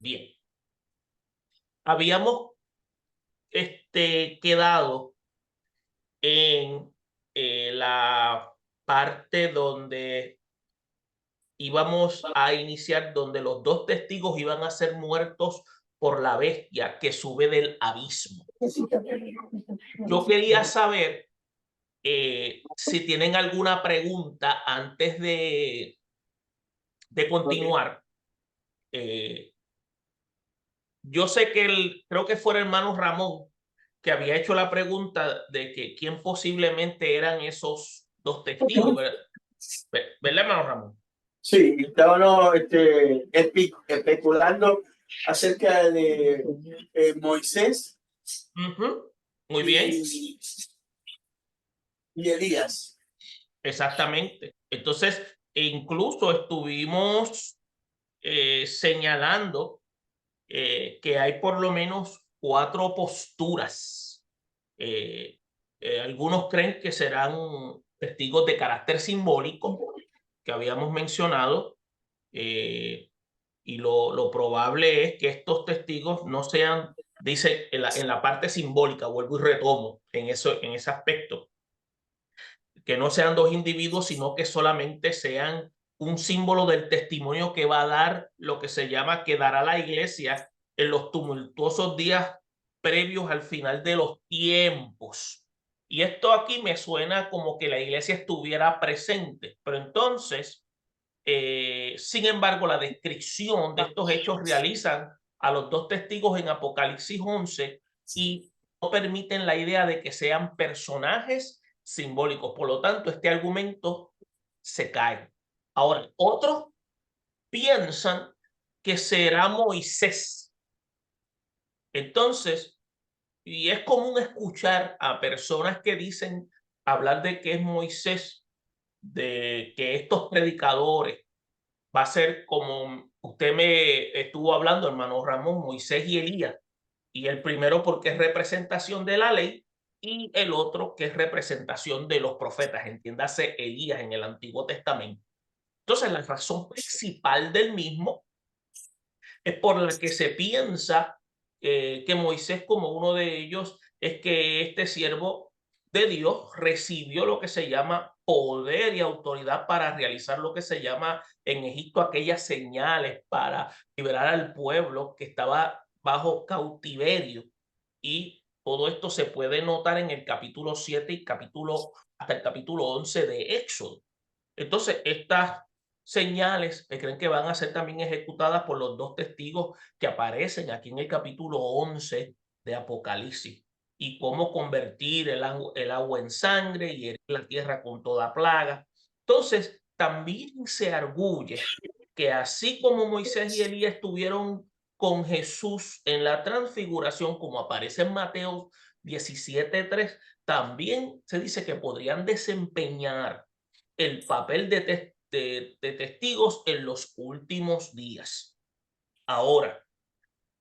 Bien, habíamos quedado en la parte donde íbamos a iniciar, donde los dos testigos iban a ser muertos por la bestia que sube del abismo. Yo quería saber si tienen alguna pregunta antes de continuar. Yo sé que creo que fue el hermano Ramón que había hecho la pregunta de que quién posiblemente eran esos dos testigos, ¿verdad? ¿Verdad, hermano Ramón? Sí, estábamos especulando acerca de Moisés Muy bien, y Elías. exactamente. Entonces, incluso estuvimos señalando que hay por lo menos 4 posturas. Algunos creen que serán testigos de carácter simbólico, que habíamos mencionado, y lo probable es que estos testigos no sean, dice, en la parte simbólica, vuelvo y retomo en ese aspecto, que no sean dos individuos, sino que solamente sean un símbolo del testimonio que va a dar lo que se llama que dará la iglesia en los tumultuosos días previos al final de los tiempos. Y esto aquí me suena como que la iglesia estuviera presente, pero entonces, sin embargo, la descripción de estos hechos realizan a los dos testigos en Apocalipsis 11 y no permiten la idea de que sean personajes simbólicos. Por lo tanto, este argumento se cae. Ahora, otros piensan que será Moisés. Entonces, y es común escuchar a personas que dicen hablar de que es Moisés, de que estos predicadores va a ser como usted me estuvo hablando, hermano Ramón, Moisés y Elías. Y el primero porque es representación de la ley y el otro que es representación de los profetas, entiéndase Elías en el Antiguo Testamento. Entonces, la razón principal del mismo es por la que se piensa que Moisés, como uno de ellos, es que este siervo de Dios recibió lo que se llama poder y autoridad para realizar lo que se llama en Egipto aquellas señales para liberar al pueblo que estaba bajo cautiverio. Y todo esto se puede notar en el capítulo 7 y hasta el capítulo 11 de Éxodo. Entonces, estas señales que creen que van a ser también ejecutadas por los dos testigos que aparecen aquí en el capítulo 11 de Apocalipsis, y cómo convertir el agua en sangre y herir la tierra con toda plaga. Entonces, también se arguye que así como Moisés y Elías estuvieron con Jesús en la transfiguración, como aparece en Mateo 17:3, también se dice que podrían desempeñar el papel de testigos en los últimos días. Ahora,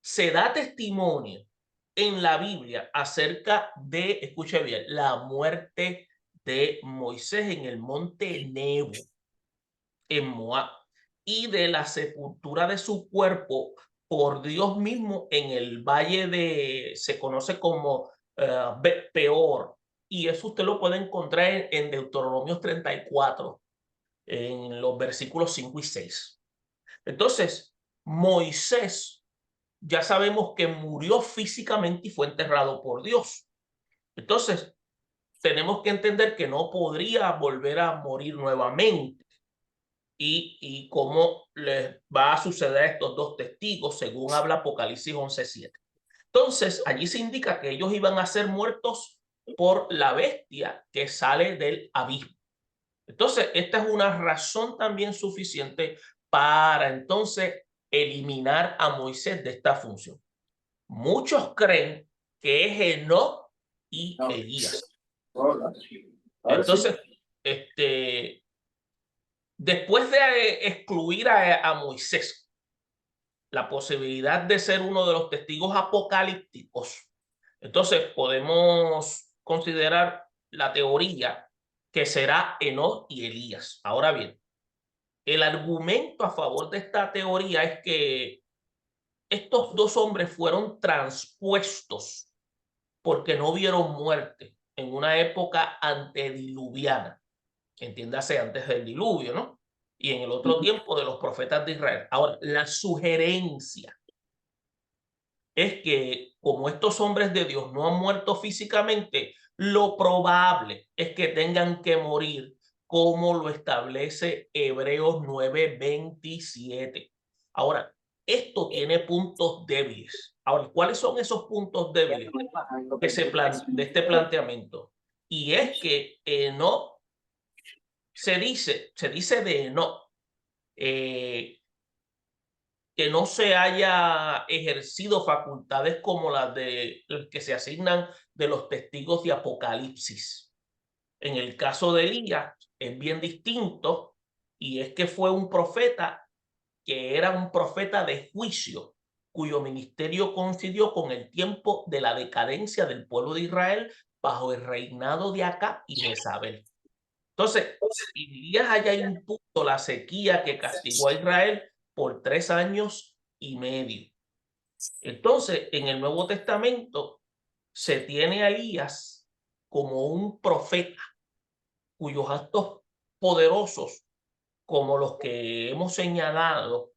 se da testimonio en la Biblia acerca de, escuche bien, la muerte de Moisés en el monte Nebo, en Moab, y de la sepultura de su cuerpo por Dios mismo en el valle se conoce como Peor, y eso usted lo puede encontrar en Deuteronomio 34, en los versículos 5 y 6. Entonces, Moisés, ya sabemos que murió físicamente y fue enterrado por Dios. Entonces, tenemos que entender que no podría volver a morir nuevamente. Y cómo les va a suceder a estos dos testigos, según habla Apocalipsis 11:7. Entonces, allí se indica que ellos iban a ser muertos por la bestia que sale del abismo. Entonces, esta es una razón también suficiente para entonces eliminar a Moisés de esta función. Muchos creen que es Enoc y Elías. Entonces, después de excluir a Moisés, la posibilidad de ser uno de los testigos apocalípticos, entonces podemos considerar la teoría que será Enoc y Elías. Ahora bien, el argumento a favor de esta teoría es que estos dos hombres fueron transpuestos porque no vieron muerte en una época antediluviana, entiéndase antes del diluvio, ¿no? Y en el otro tiempo de los profetas de Israel. Ahora, la sugerencia es que como estos hombres de Dios no han muerto físicamente, lo probable es que tengan que morir como lo establece Hebreos 9:27. Ahora, esto tiene puntos débiles. Ahora, ¿cuáles son esos puntos débiles de este planteamiento? Y es que no se dice de Enoc, que no se haya ejercido facultades como las que se asignan de los testigos de Apocalipsis. En el caso de Elías es bien distinto, y es que fue un profeta que era un profeta de juicio, cuyo ministerio coincidió con el tiempo de la decadencia del pueblo de Israel bajo el reinado de Acab y Jezabel. Entonces, Elías haya impuesto la sequía que castigó a Israel por 3 años y medio. Entonces, en el Nuevo Testamento se tiene a Elías como un profeta cuyos actos poderosos, como los que hemos señalado,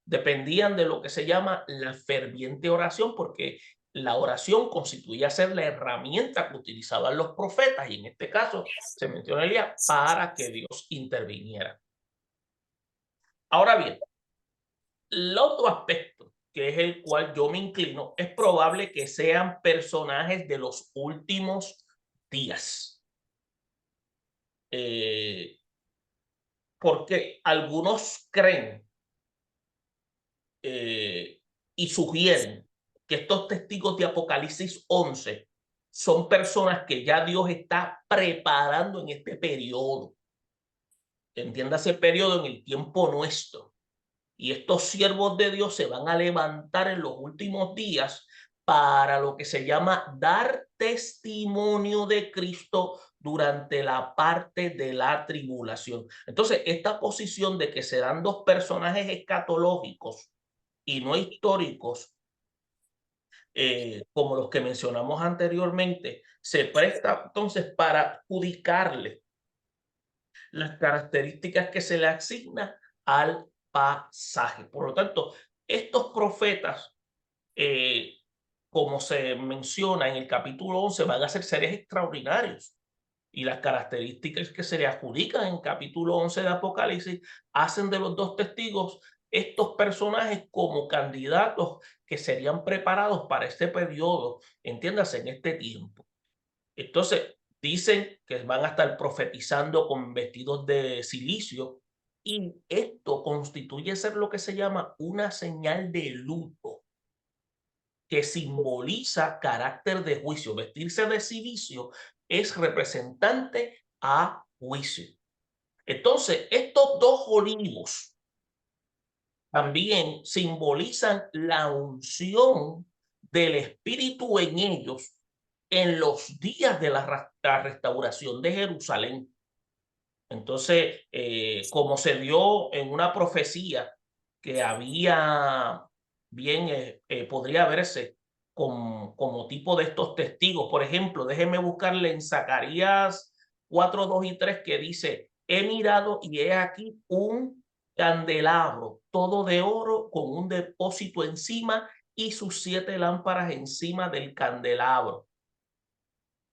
dependían de lo que se llama la ferviente oración, porque la oración constituía ser la herramienta que utilizaban los profetas, y en este caso se menciona Elías para que Dios interviniera. Ahora bien, el otro aspecto, que es el cual yo me inclino, es probable que sean personajes de los últimos días. Porque algunos creen y sugieren que estos testigos de Apocalipsis 11 son personas que ya Dios está preparando en este periodo. Entiéndase periodo en el tiempo nuestro. Y estos siervos de Dios se van a levantar en los últimos días para lo que se llama dar testimonio de Cristo durante la parte de la tribulación. Entonces, esta posición de que serán dos personajes escatológicos y no históricos, como los que mencionamos anteriormente, se presta entonces para adjudicarle las características que se le asignan al pasaje. Por lo tanto, estos profetas, como se menciona en el capítulo 11, van a ser seres extraordinarios. Y las características que se le adjudican en el capítulo 11 de Apocalipsis hacen de los dos testigos estos personajes como candidatos que serían preparados para este periodo, entiéndase, en este tiempo. Entonces, dicen que van a estar profetizando con vestidos de silicio, y esto constituye ser lo que se llama una señal de luto, que simboliza carácter de juicio. Vestirse de silicio es representante a juicio. Entonces, estos dos olivos también simbolizan la unción del Espíritu en ellos en los días de la restauración de Jerusalén. Entonces, como se dio en una profecía que había bien, podría verse como tipo de estos testigos. Por ejemplo, déjenme buscarle en Zacarías 4, 2 y 3, que dice: he mirado y he aquí un candelabro todo de oro con un depósito encima y sus 7 lámparas encima del candelabro,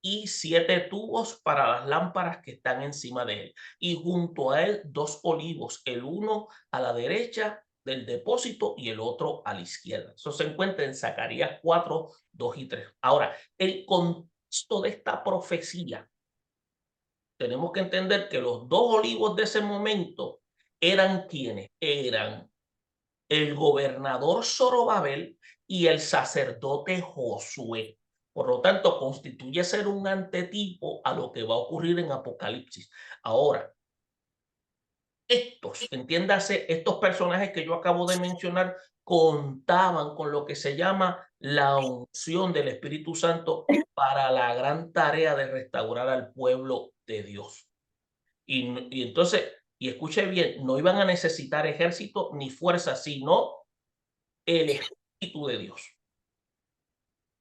y 7 tubos para las lámparas que están encima de él, y junto a él 2 olivos, el uno a la derecha del depósito y el otro a la izquierda. Eso se encuentra en Zacarías 4, 2 y 3. Ahora, el contexto de esta profecía, tenemos que entender que los 2 olivos de ese momento eran quienes eran el gobernador Zorobabel y el sacerdote Josué. Por lo tanto, constituye ser un antetipo a lo que va a ocurrir en Apocalipsis. Ahora, entiéndase, estos personajes que yo acabo de mencionar contaban con lo que se llama la unción del Espíritu Santo para la gran tarea de restaurar al pueblo de Dios. Y entonces, y escuche bien, no iban a necesitar ejército ni fuerza, sino el Espíritu de Dios.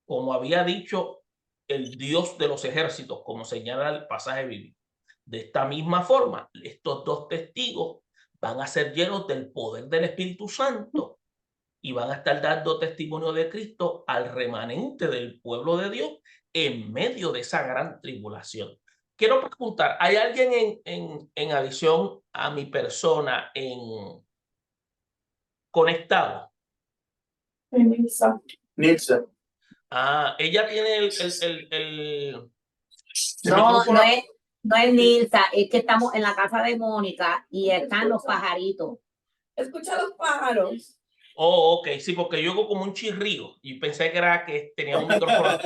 Como había dicho el Dios de los ejércitos, como señala el pasaje bíblico. De esta misma forma, estos dos testigos van a ser llenos del poder del Espíritu Santo y van a estar dando testimonio de Cristo al remanente del pueblo de Dios en medio de esa gran tribulación. Quiero preguntar, ¿hay alguien en adición a mi persona conectado? Nilsa. Ah, ella tiene No, micrófono. no es Nilsa, es que estamos en la casa de Mónica y están los pajaritos. Escucha los pájaros. Oh, ok, sí, porque yo oigo como un chirrío y pensé que era que tenía un micrófono.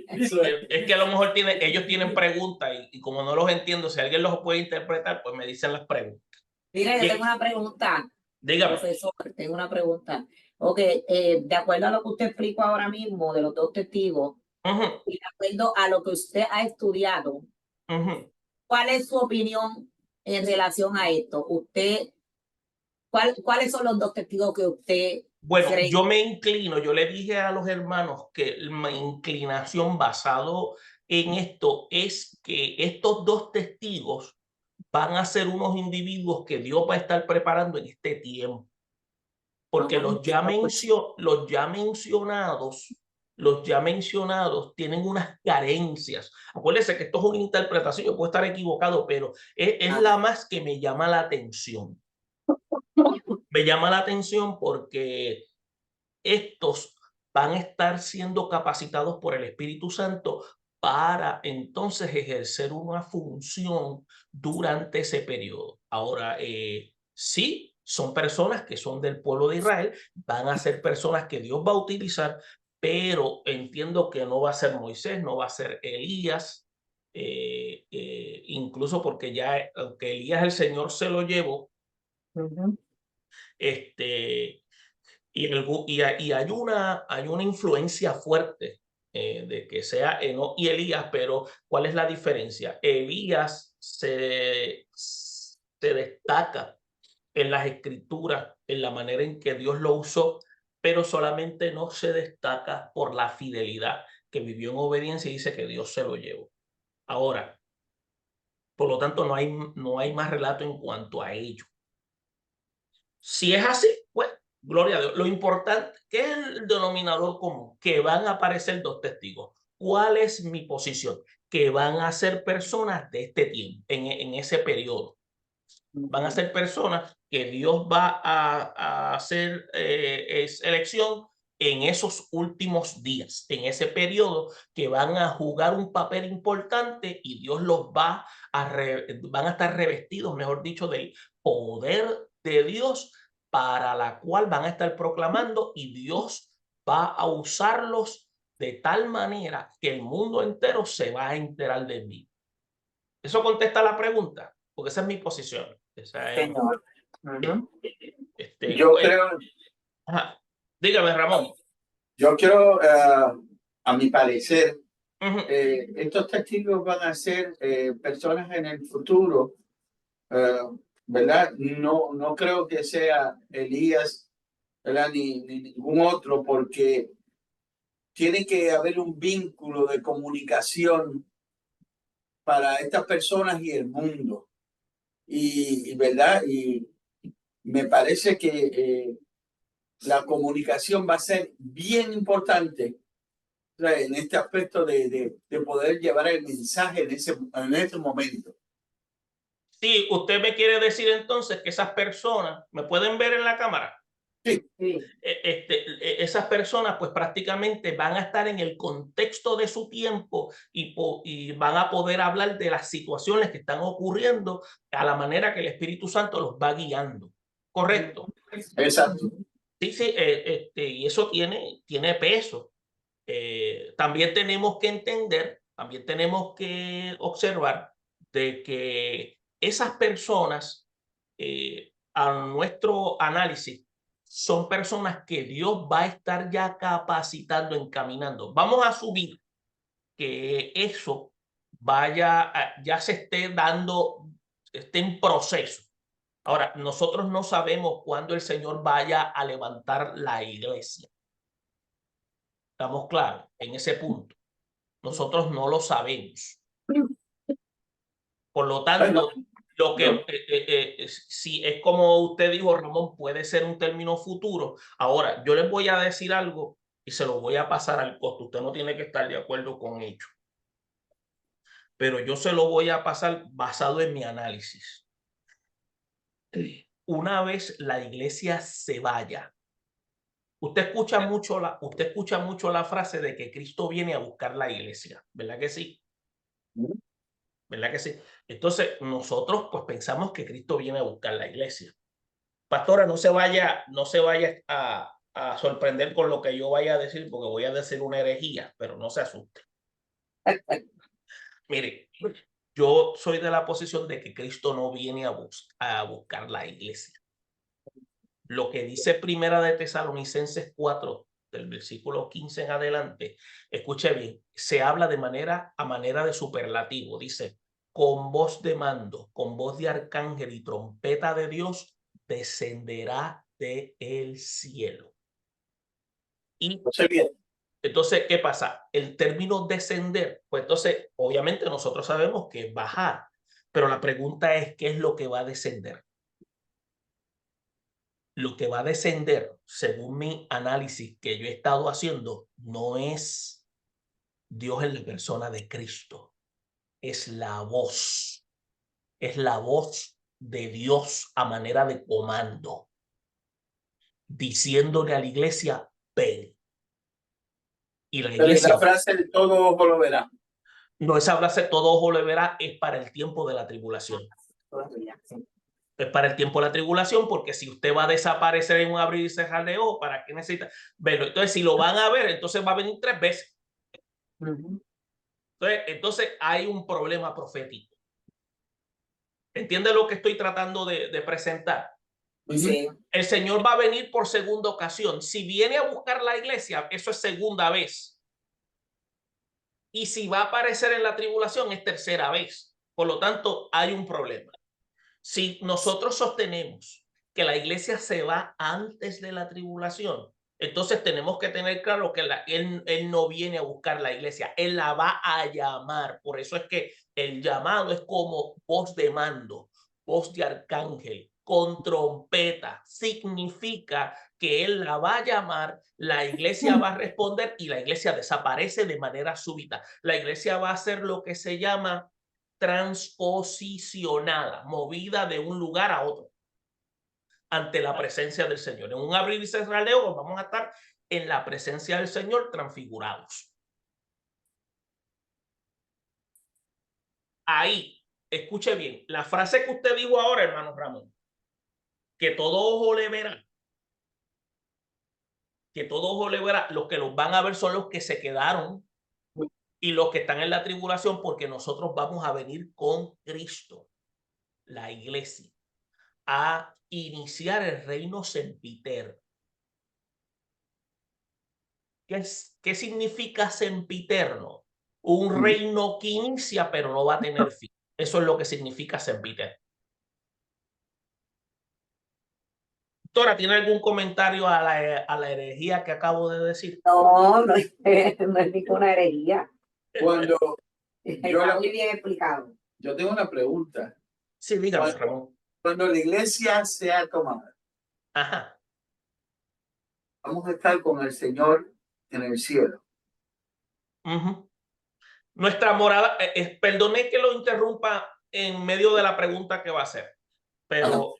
Es que a lo mejor ellos tienen preguntas y como no los entiendo, si alguien los puede interpretar, pues me dicen las preguntas. Mira, yo Bien. tengo una pregunta, Dígame. profesor, tengo una pregunta. Ok, de acuerdo a lo que usted explicó ahora mismo de los dos testigos, y de acuerdo a lo que usted ha estudiado, ¿cuál es su opinión en relación a esto? ¿Cuáles son los dos testigos que usted Bueno, cree? yo me inclino, yo le dije a los hermanos que mi inclinación basado en esto es que estos dos testigos van a ser unos individuos que Dios va a estar preparando en este tiempo. Porque los ya mencionados tienen unas carencias. Acuérdense que esto es una interpretación, yo puedo estar equivocado, pero es la más que me llama la atención. Me llama la atención porque estos van a estar siendo capacitados por el Espíritu Santo para entonces ejercer una función durante ese periodo. Ahora, sí, son personas que son del pueblo de Israel, van a ser personas que Dios va a utilizar, pero entiendo que no va a ser Moisés, no va a ser Elías, incluso porque ya, aunque Elías el Señor se lo llevó, y hay una influencia fuerte de que sea Enoc y Elías, pero ¿cuál es la diferencia? Elías se destaca en las escrituras, en la manera en que Dios lo usó, pero solamente no se destaca por la fidelidad, que vivió en obediencia y dice que Dios se lo llevó. Ahora, por lo tanto, no hay más relato en cuanto a ello. Si es así, pues, gloria a Dios. Lo importante, ¿qué es el denominador común? Que van a aparecer dos testigos. ¿Cuál es mi posición? Que van a ser personas de este tiempo, en ese periodo. Van a ser personas que Dios va a hacer elección en esos últimos días, en ese periodo, que van a jugar un papel importante y Dios los van a estar revestidos, mejor dicho, del poder de Dios, para la cual van a estar proclamando, y Dios va a usarlos de tal manera que el mundo entero se va a enterar de mí. ¿Eso contesta la pregunta? Porque esa es mi posición. Esa es, Señor. Yo creo, ajá. Dígame, Ramón. yo quiero, a mi parecer, estos testigos van a ser personas en el futuro, ¿verdad? No creo que sea Elías, ¿verdad? Ni ningún otro, porque tiene que haber un vínculo de comunicación para estas personas y el mundo. Y ¿verdad? Y me parece que la comunicación va a ser bien importante, o sea, en este aspecto de poder llevar el mensaje en ese momento. Sí, usted me quiere decir entonces que esas personas, ¿me pueden ver en la cámara? Sí. Esas personas pues prácticamente van a estar en el contexto de su tiempo y van a poder hablar de las situaciones que están ocurriendo a la manera que el Espíritu Santo los va guiando. ¿Correcto? Exacto. Sí, sí, y eso tiene peso. También tenemos que entender, también tenemos que observar de que esas personas, a nuestro análisis, son personas que Dios va a estar ya capacitando, encaminando. Vamos a asumir que eso ya se esté dando, esté en proceso. Ahora, nosotros no sabemos cuándo el Señor vaya a levantar la iglesia. Estamos claros en ese punto. Nosotros no lo sabemos. Por lo tanto, lo que si es como usted dijo, Ramón, puede ser un término futuro. Ahora, yo les voy a decir algo y se lo voy a pasar al costo. Usted no tiene que estar de acuerdo con ello. Pero yo se lo voy a pasar basado en mi análisis. Una vez la iglesia se vaya, usted escucha mucho la frase de que Cristo viene a buscar la iglesia, ¿verdad que sí? ¿Verdad que sí? Entonces, nosotros pues pensamos que Cristo viene a buscar la iglesia. Pastora, no se vaya a sorprender con lo que yo vaya a decir, porque voy a decir una herejía, pero no se asuste. Mire, yo soy de la posición de que Cristo no viene a buscar la iglesia. Lo que dice Primera de Tesalonicenses 4, del versículo 15 en adelante, escuche bien, se habla a manera de superlativo. Dice, con voz de mando, con voz de arcángel y trompeta de Dios, descenderá del cielo. Y entonces, ¿qué pasa? El término descender, pues entonces, obviamente nosotros sabemos que es bajar, pero la pregunta es, ¿qué es lo que va a descender? Lo que va a descender, según mi análisis que yo he estado haciendo, no es Dios en la persona de Cristo, es la voz de Dios a manera de comando, diciéndole a la iglesia, ven. Y la iglesia... la frase de todo ojo lo verá. No, esa frase todo ojo lo verá es para el tiempo de la tribulación. Es para el tiempo de la tribulación, porque si usted va a desaparecer en un abrir y cerrar de ojos, ¿para qué necesita verlo? Entonces, si lo van a ver, entonces va a venir 3 veces. Entonces hay un problema profético. ¿Entiende lo que estoy tratando de presentar? Sí. El Señor va a venir por segunda ocasión. Si viene a buscar la iglesia, eso es segunda vez. Y si va a aparecer en la tribulación, es tercera vez. Por lo tanto, hay un problema. Si nosotros sostenemos que la iglesia se va antes de la tribulación, entonces tenemos que tener claro que él no viene a buscar la iglesia, él la va a llamar. Por eso es que el llamado es como voz de mando, voz de arcángel, con trompeta. Significa que él la va a llamar, la iglesia va a responder y la iglesia desaparece de manera súbita. La iglesia va a hacer lo que se llama transposicionada, movida de un lugar a otro ante la presencia del Señor. En un abrir y cerrar de ojos vamos a estar en la presencia del Señor transfigurados. Ahí, escuche bien, la frase que usted dijo ahora, hermano Ramón, que todo ojo le verá, que todo ojo le verá, los que los van a ver son los que se quedaron y los que están en la tribulación, porque nosotros vamos a venir con Cristo, la iglesia, a iniciar el reino sempiterno. ¿Qué significa sempiterno? Un reino que inicia pero no va a tener fin. Eso es lo que significa sempiterno. Doctora, ¿tiene algún comentario a la herejía que acabo de decir? No, no es ninguna herejía. Cuando está muy bien explicado. Yo tengo una pregunta. Sí, dígame, Ramón. Cuando la iglesia sea tomada, ajá, vamos a estar con el Señor en el cielo. Nuestra morada, perdone que lo interrumpa en medio de la pregunta que va a hacer, pero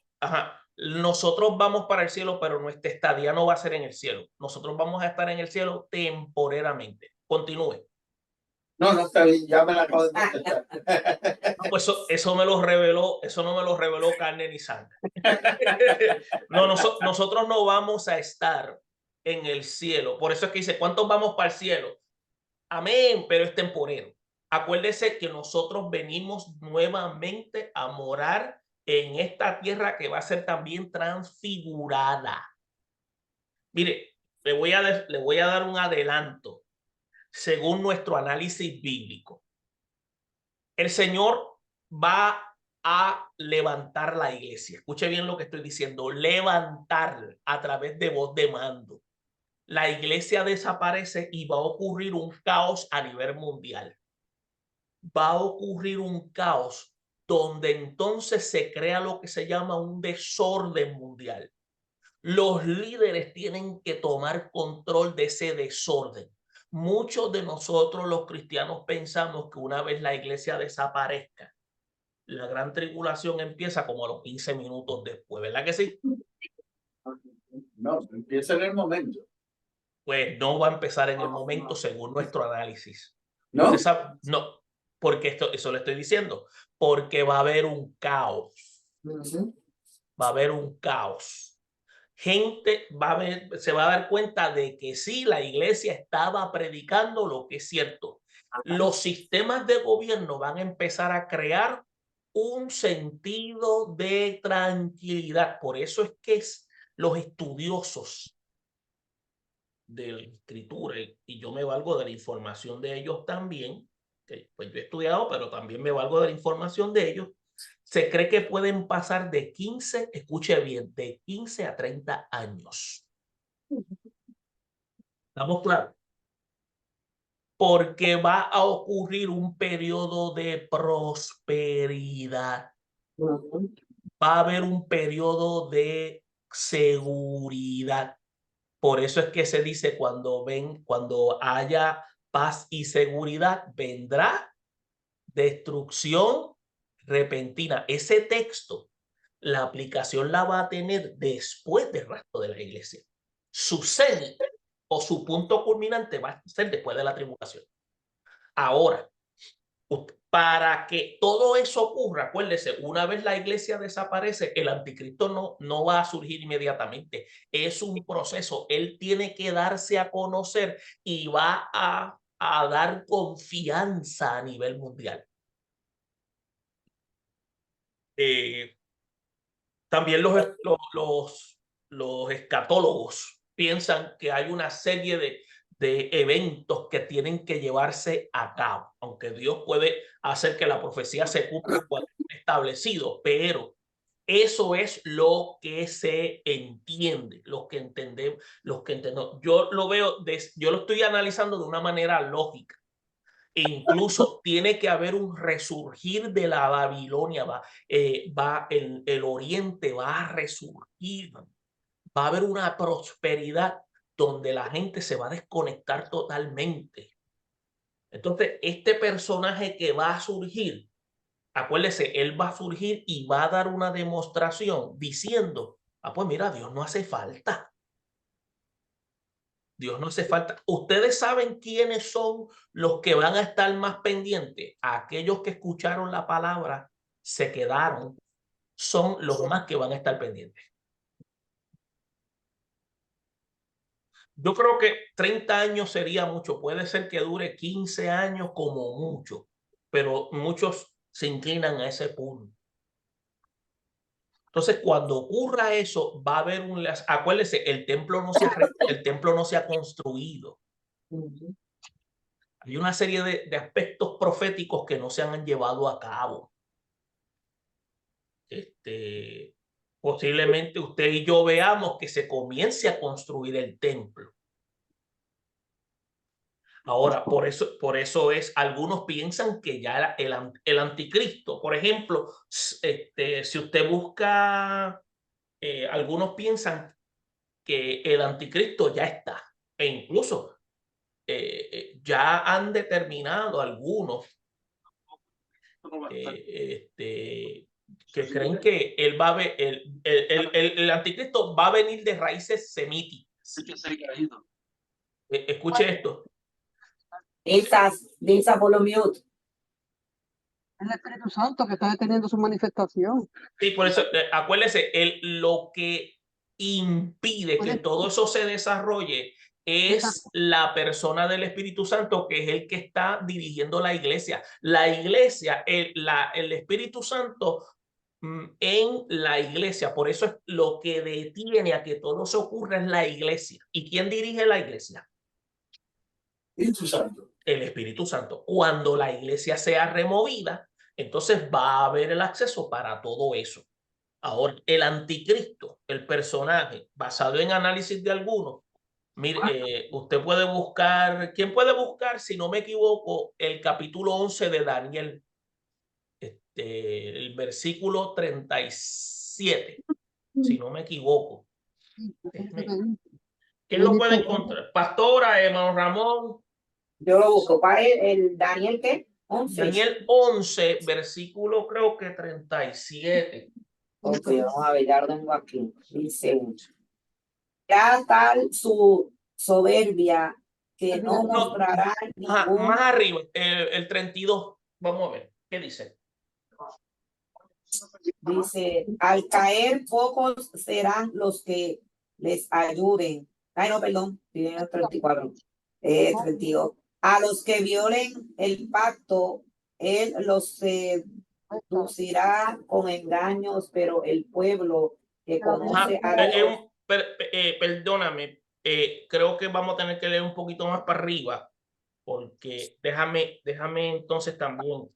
nosotros vamos para el cielo, pero nuestra estadía no va a ser en el cielo. Nosotros vamos a estar en el cielo temporeramente. Continúe. No, está bien, ya me la acabo de contestar. Pues eso me lo reveló, eso no me lo reveló carne ni sangre. No, nosotros no vamos a estar en el cielo. Por eso es que dice, ¿cuántos vamos para el cielo? Amén, pero es temporero. Acuérdese que nosotros venimos nuevamente a morar en esta tierra que va a ser también transfigurada. Mire, le voy a dar un adelanto según nuestro análisis bíblico. El Señor va a levantar la iglesia. Escuche bien lo que estoy diciendo, levantar a través de voz de mando. la iglesia desaparece y va a ocurrir un caos a nivel mundial. Va a ocurrir un caos donde entonces se crea lo que se llama un desorden mundial. Los líderes tienen que tomar control de ese desorden. Muchos de nosotros los cristianos pensamos que una vez la iglesia desaparezca, la gran tribulación empieza como a los 15 minutos después, ¿verdad que sí? No, empieza en el momento. Pues no va a empezar en el momento según nuestro análisis. ¿No? Usted sabe, no, porque eso le estoy diciendo, porque va a haber un caos. Va a haber un caos. Gente se va a dar cuenta de que sí, la iglesia estaba predicando lo que es cierto. Los sistemas de gobierno van a empezar a crear un sentido de tranquilidad. Por eso es que los estudiosos de la escritura, y yo me valgo de la información de ellos también, que pues yo he estudiado, pero también me valgo de la información de ellos, se cree que pueden pasar de 15, escuche bien, de 15 a 30 años. ¿Estamos claros? Porque va a ocurrir un periodo de prosperidad. Va a haber un periodo de seguridad. Por eso es que se dice cuando haya paz y seguridad, vendrá destrucción repentina. Ese texto, la aplicación la va a tener después del resto de la iglesia. Su cenit o su punto culminante va a ser después de la tribulación. Ahora, para que todo eso ocurra, acuérdese, una vez la iglesia desaparece, el anticristo no va a surgir inmediatamente. Es un proceso. Él tiene que darse a conocer y va a dar confianza a nivel mundial. También los escatólogos piensan que hay una serie de eventos que tienen que llevarse a cabo, aunque Dios puede hacer que la profecía se cumpla cuando esté establecido, pero eso es lo que se entiende, lo que entendemos. Yo lo estoy analizando de una manera lógica. E incluso tiene que haber un resurgir de la Babilonia, el oriente va a resurgir, va a haber una prosperidad donde la gente se va a desconectar totalmente. Entonces, este personaje que va a surgir, acuérdese, él va a surgir y va a dar una demostración diciendo, pues mira, Dios no hace falta. Dios no hace falta. Ustedes saben quiénes son los que van a estar más pendientes. Aquellos que escucharon la palabra, se quedaron, son los más que van a estar pendientes. Yo creo que 30 años sería mucho. Puede ser que dure 15 años como mucho, pero muchos se inclinan a ese punto. Entonces, cuando ocurra eso, va a haber acuérdese, el templo no se ha construido. Hay una serie de aspectos proféticos que no se han llevado a cabo. Posiblemente usted y yo veamos que se comience a construir el templo. Ahora, por eso algunos piensan que ya el anticristo, por ejemplo, si usted busca, algunos piensan que el anticristo ya está, e incluso ya han determinado algunos que creen que él va a ver, el anticristo va a venir de raíces semíticas. Escuche esto. Disa por lo mute. El Espíritu Santo que está deteniendo su manifestación. Sí, por eso, acuérdese, lo que impide que todo eso se desarrolle es la persona del Espíritu Santo, que es el que está dirigiendo la iglesia. La iglesia, el Espíritu Santo en la iglesia. Por eso es lo que detiene a que todo se ocurra es la iglesia. ¿Y quién dirige la iglesia? Espíritu Santo. El Espíritu Santo. Cuando la iglesia sea removida, entonces va a haber el acceso para todo eso. Ahora, el anticristo, el personaje, basado en análisis de algunos, Mire, usted puede buscar, ¿quién puede buscar, si no me equivoco, el capítulo 11 de Daniel? El versículo 37, si no me equivoco. ¿Quién lo puede encontrar? Pastora, hermano Ramón. Yo lo busco. ¿Cuál es el Daniel qué? 11. Daniel 11, versículo creo que 37. Ok, vamos a ver, ya lo tengo aquí. Dice, ya tal su soberbia que no mostrará ningún... Más arriba, el 32. Vamos a ver, ¿qué dice? Dice, al caer pocos serán los que les ayuden. Ay, no, perdón, tiene 34. 32. A los que violen el pacto, él los seducirá con engaños, pero el pueblo que conoce a Dios... Perdóname, creo que vamos a tener que leer un poquito más para arriba, porque déjame entonces también.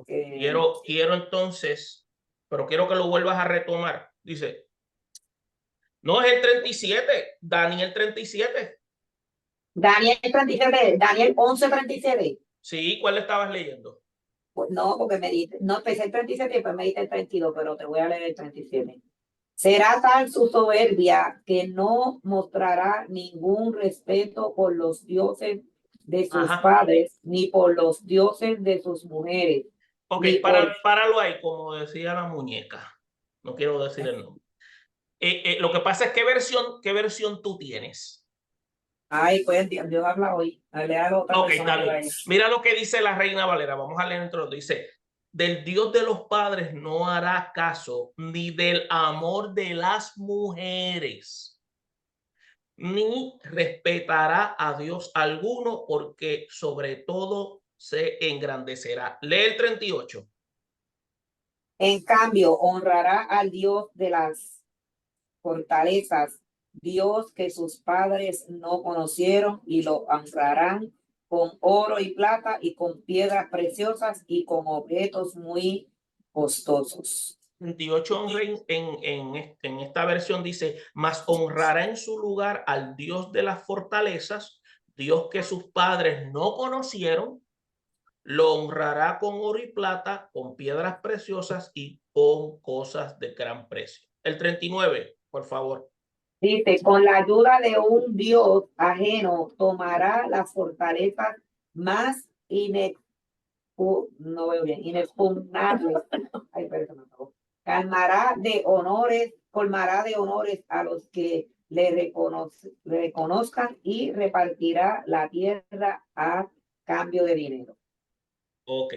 Quiero entonces, pero quiero que lo vuelvas a retomar. Dice, no es el 37, Daniel 37. Daniel 37, Daniel 11:37. Sí, ¿cuál estabas leyendo? Pues no, porque me dice, no empecé el 37 y después me dice el 32, pero te voy a leer el 37. Será tal su soberbia que no mostrará ningún respeto por los dioses de sus padres, ni por los dioses de sus mujeres. Ok, páralo ahí, como decía la muñeca. No quiero decir el nombre. Lo que pasa es ¿qué versión tú tienes? Ay, pues Dios habla hoy. Ok, está bien. Mira lo que dice la Reina Valera. Vamos a leer dentro. Dice, del Dios de los padres no hará caso, ni del amor de las mujeres, ni respetará a Dios alguno, porque sobre todo se engrandecerá. Lee el 38. En cambio, honrará al Dios de las fortalezas, Dios que sus padres no conocieron, y lo honrarán con oro y plata y con piedras preciosas y con objetos muy costosos. 28 en esta versión dice, mas honrará en su lugar al Dios de las fortalezas, Dios que sus padres no conocieron, lo honrará con oro y plata, con piedras preciosas y con cosas de gran precio. El 39, por favor. Dice, con la ayuda de un Dios ajeno tomará las fortalezas más inexpugnables. Ay, perdón, colmará de honores a los que le reconozcan y repartirá la tierra a cambio de dinero. Ok.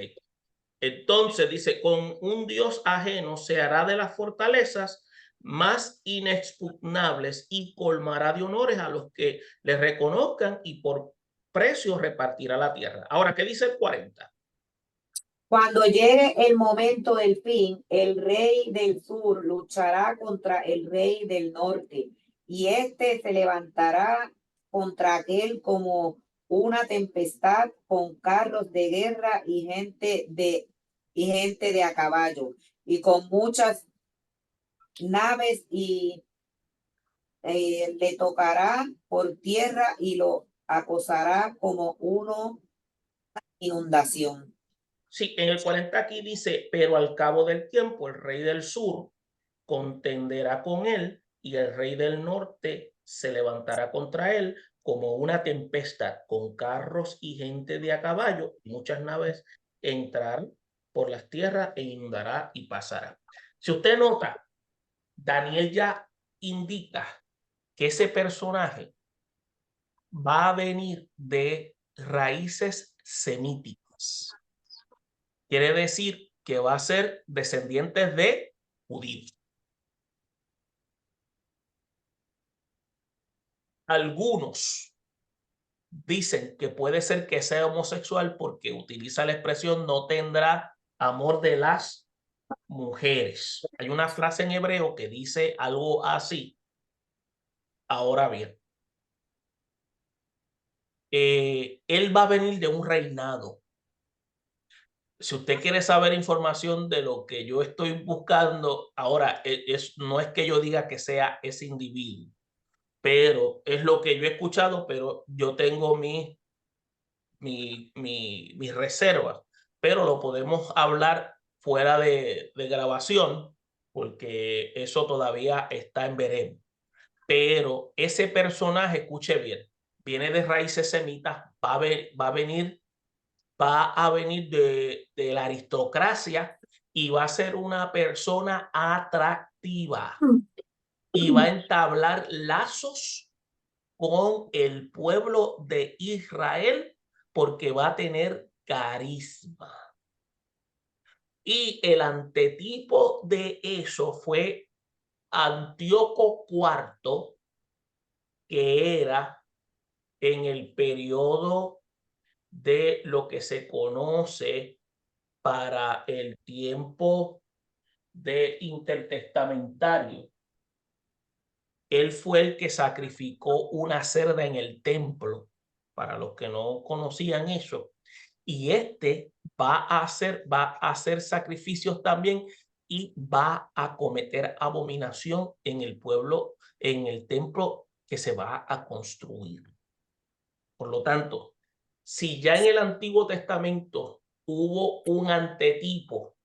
Entonces dice, con un Dios ajeno se hará de las fortalezas más inexpugnables y colmará de honores a los que le reconozcan y por precio repartirá la tierra. Ahora, ¿qué dice el 40? Cuando llegue el momento del fin, el rey del sur luchará contra el rey del norte, y éste se levantará contra aquel como una tempestad, con carros de guerra y gente de a caballo, y con muchas naves, y le tocará por tierra y lo acosará como una inundación. Sí, en el 40 aquí dice, pero al cabo del tiempo el rey del sur contenderá con él y el rey del norte se levantará contra él como una tempestad, con carros y gente de a caballo, muchas naves entrarán por las tierras e inundará y pasará. Si usted nota, Daniel ya indica que ese personaje va a venir de raíces semíticas. Quiere decir que va a ser descendientes de judíos. Algunos dicen que puede ser que sea homosexual porque utiliza la expresión no tendrá amor de las mujeres. Hay una frase en hebreo que dice algo así. Ahora bien, él va a venir de un reinado. Si usted quiere saber información de lo que yo estoy buscando, ahora no es que yo diga que sea ese individuo, pero es lo que yo he escuchado, pero yo tengo mis reservas, pero lo podemos hablar fuera de grabación, porque eso todavía está en veremos. Pero ese personaje, escuche bien, viene de raíces semitas, va a venir de la aristocracia y va a ser una persona atractiva y va a entablar lazos con el pueblo de Israel porque va a tener carisma. Y el antetipo de eso fue Antíoco IV, que era en el periodo de lo que se conoce para el tiempo de intertestamentario. Él fue el que sacrificó una cerda en el templo, para los que no conocían eso. Y este va a hacer sacrificios también y va a cometer abominación en el pueblo, en el templo que se va a construir. Por lo tanto, si ya en el Antiguo Testamento hubo un antetipo,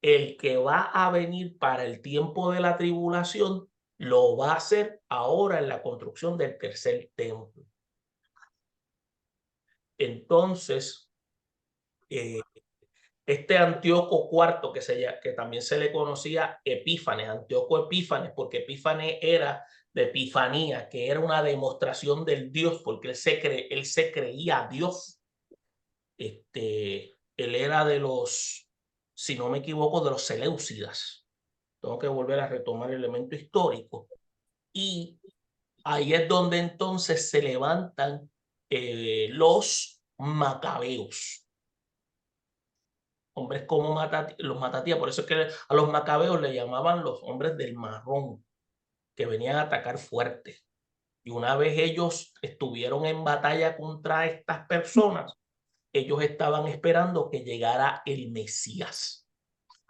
el que va a venir para el tiempo de la tribulación, lo va a hacer ahora en la construcción del tercer templo. Entonces, este Antíoco IV, que también se le conocía Epífanes, Antíoco Epífanes, porque Epífanes era de epifanía, que era una demostración del Dios, porque él se creía Dios. Él era de los, si no me equivoco, de los Seleucidas. Tengo que volver a retomar el elemento histórico. Y ahí es donde entonces se levantan los macabeos. Hombres como los Matatías, por eso es que a los macabeos le llamaban los hombres del marrón, que venían a atacar fuerte. Y una vez ellos estuvieron en batalla contra estas personas, ellos estaban esperando que llegara el Mesías.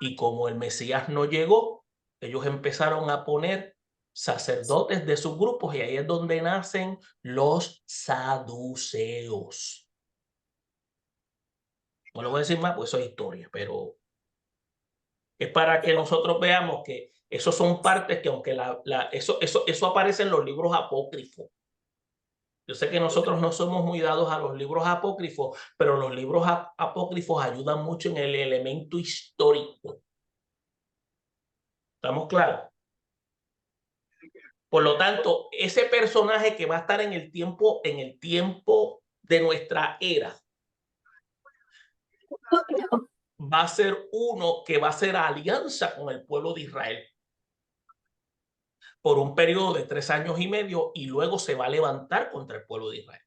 Y como el Mesías no llegó, ellos empezaron a poner sacerdotes de sus grupos y ahí es donde nacen los saduceos. No lo voy a decir más, pues eso es historia, pero es para que nosotros veamos que esos son partes que aunque eso aparece en los libros apócrifos. Yo sé que nosotros no somos muy dados a los libros apócrifos, pero los libros apócrifos ayudan mucho en el elemento histórico. ¿Estamos claros? Por lo tanto, ese personaje que va a estar en el tiempo de nuestra era, va a ser uno que va a hacer alianza con el pueblo de Israel por un periodo de 3 años y medio y luego se va a levantar contra el pueblo de Israel.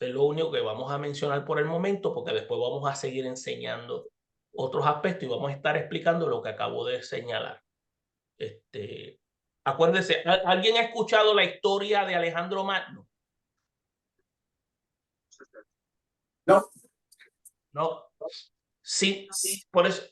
Es lo único que vamos a mencionar por el momento, porque después vamos a seguir enseñando otros aspectos y vamos a estar explicando lo que acabo de señalar. Acuérdense, ¿alguien ha escuchado la historia de Alejandro Magno? No. No. Sí, por eso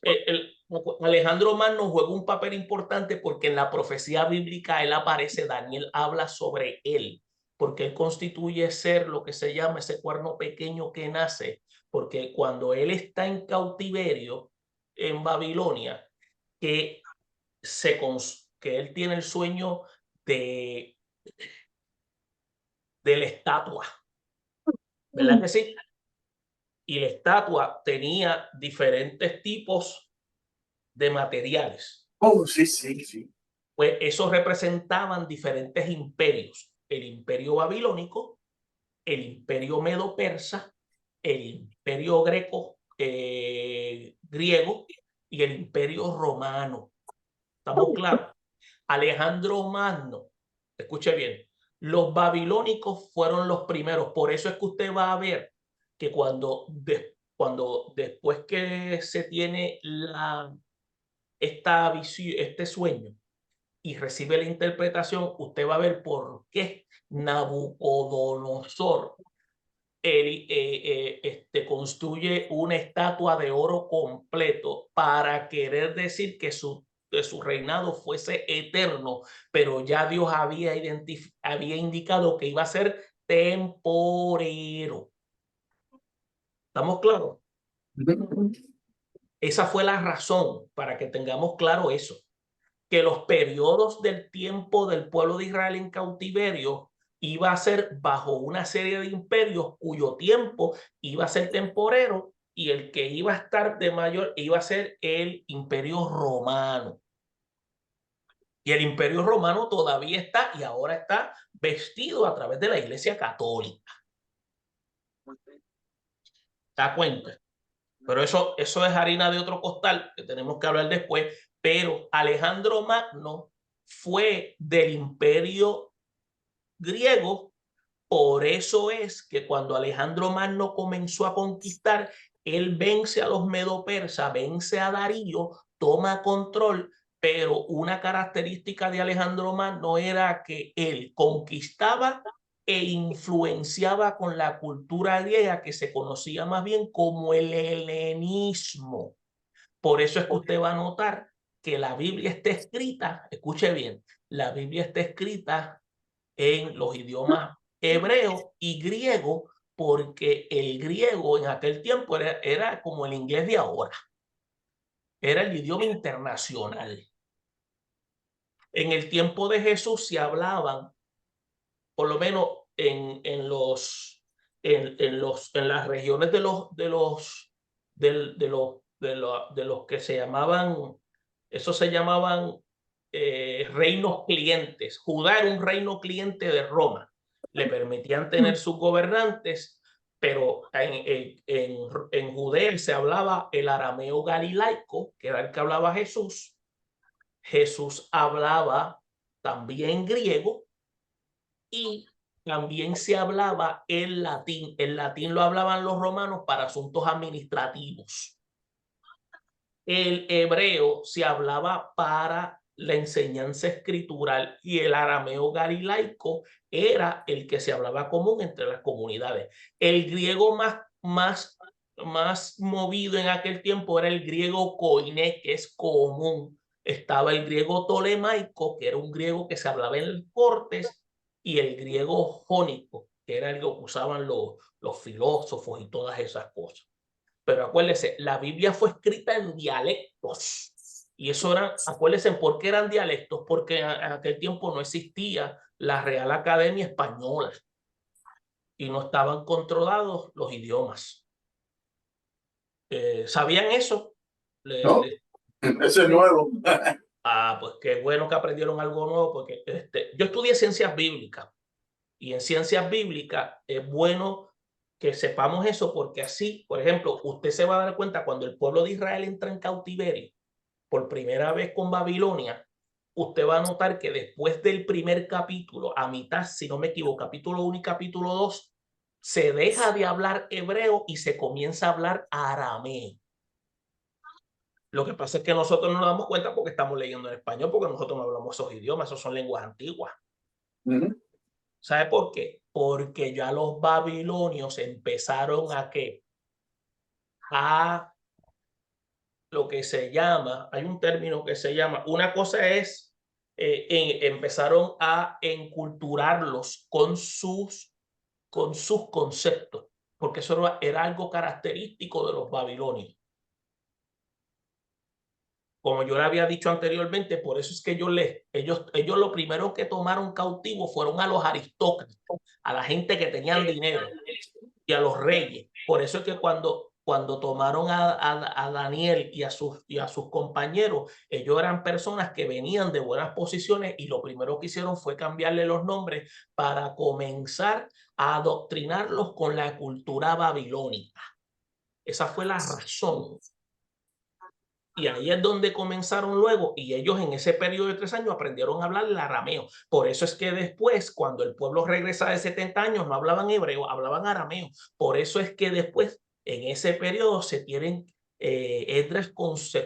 Alejandro Magno juega un papel importante porque en la profecía bíblica él aparece, Daniel habla sobre él, porque él constituye ser lo que se llama ese cuerno pequeño que nace, porque cuando él está en cautiverio en Babilonia, que él tiene el sueño de la estatua, ¿verdad que sí? Y la estatua tenía diferentes tipos de materiales. Oh, sí, sí, sí. Pues esos representaban diferentes imperios. El imperio babilónico, el imperio medo-persa, el imperio griego y el imperio romano. ¿Estamos claros? Alejandro Magno, escuche bien, los babilónicos fueron los primeros. Por eso es que usted va a ver que cuando después que se tiene esta visión, este sueño, y recibe la interpretación, usted va a ver por qué Nabucodonosor construye una estatua de oro completo para querer decir que su su reinado fuese eterno, pero ya Dios había indicado que iba a ser temporero. ¿Estamos claros? Esa fue la razón para que tengamos claro eso, que los periodos del tiempo del pueblo de Israel en cautiverio iba a ser bajo una serie de imperios cuyo tiempo iba a ser temporero, y el que iba a estar de mayor iba a ser el Imperio Romano. Y el Imperio Romano todavía está, y ahora está vestido a través de la Iglesia Católica. ¿Te das cuenta? Pero eso es harina de otro costal que tenemos que hablar después. Pero Alejandro Magno fue del Imperio griego. Por eso es que cuando Alejandro Magno comenzó a conquistar, él vence a los medo-persas, vence a Darío, toma control, pero una característica de Alejandro Magno era que él conquistaba e influenciaba con la cultura griega, que se conocía más bien como el helenismo. Por eso es que usted va a notar que la Biblia está escrita, escuche bien, la Biblia está escrita en los idiomas hebreo y griego, porque el griego en aquel tiempo era como el inglés de ahora, era el idioma internacional. En el tiempo de Jesús se hablaban, por lo menos en las regiones de los que se llamaban, esos se llamaban reinos clientes. Judá era un reino cliente de Roma. Le permitían tener sus gobernantes, pero en Judea se hablaba el arameo galilaico, que era el que hablaba Jesús. Jesús hablaba también griego, y también se hablaba el latín. El latín lo hablaban los romanos para asuntos administrativos. El hebreo se hablaba para la enseñanza escritural, y el arameo galilaico era el que se hablaba común entre las comunidades. El griego más movido en aquel tiempo era el griego koiné, que es común. Estaba el griego tolemaico, que era un griego que se hablaba en las cortes, y el griego jónico, que era el que usaban los filósofos y todas esas cosas. Pero acuérdense, la Biblia fue escrita en dialectos. Y eso era, acuérdense, ¿por qué eran dialectos? Porque en aquel tiempo no existía la Real Academia Española y no estaban controlados los idiomas. ¿Sabían eso? No, eso es nuevo. Pues qué bueno que aprendieron algo nuevo, porque yo estudié ciencias bíblicas, y en ciencias bíblicas es bueno que sepamos eso, porque así, por ejemplo, usted se va a dar cuenta cuando el pueblo de Israel entra en cautiverio por primera vez con Babilonia. Usted va a notar que después del primer capítulo, a mitad, si no me equivoco, capítulo 1 y capítulo 2, se deja de hablar hebreo y se comienza a hablar arameo. Lo que pasa es que nosotros no nos damos cuenta porque estamos leyendo en español, porque nosotros no hablamos esos idiomas, esos son lenguas antiguas. ¿Sabe por qué? Porque ya los babilonios empezaron a lo que se llama, hay un término que se llama, una cosa es, empezaron a enculturarlos con sus conceptos, porque eso era algo característico de los babilonios. Como yo le había dicho anteriormente, por eso es que ellos lo primero que tomaron cautivo fueron a los aristócratas, a la gente que tenían dinero, y a los reyes. Por eso es que cuando tomaron a Daniel y a sus compañeros, ellos eran personas que venían de buenas posiciones, y lo primero que hicieron fue cambiarle los nombres para comenzar a adoctrinarlos con la cultura babilónica. Esa fue la razón. Y ahí es donde comenzaron luego, y ellos en ese periodo de 3 años aprendieron a hablar el arameo. Por eso es que después, cuando el pueblo regresa de 70 años, no hablaban hebreo, hablaban arameo. Por eso es que después, en ese periodo, se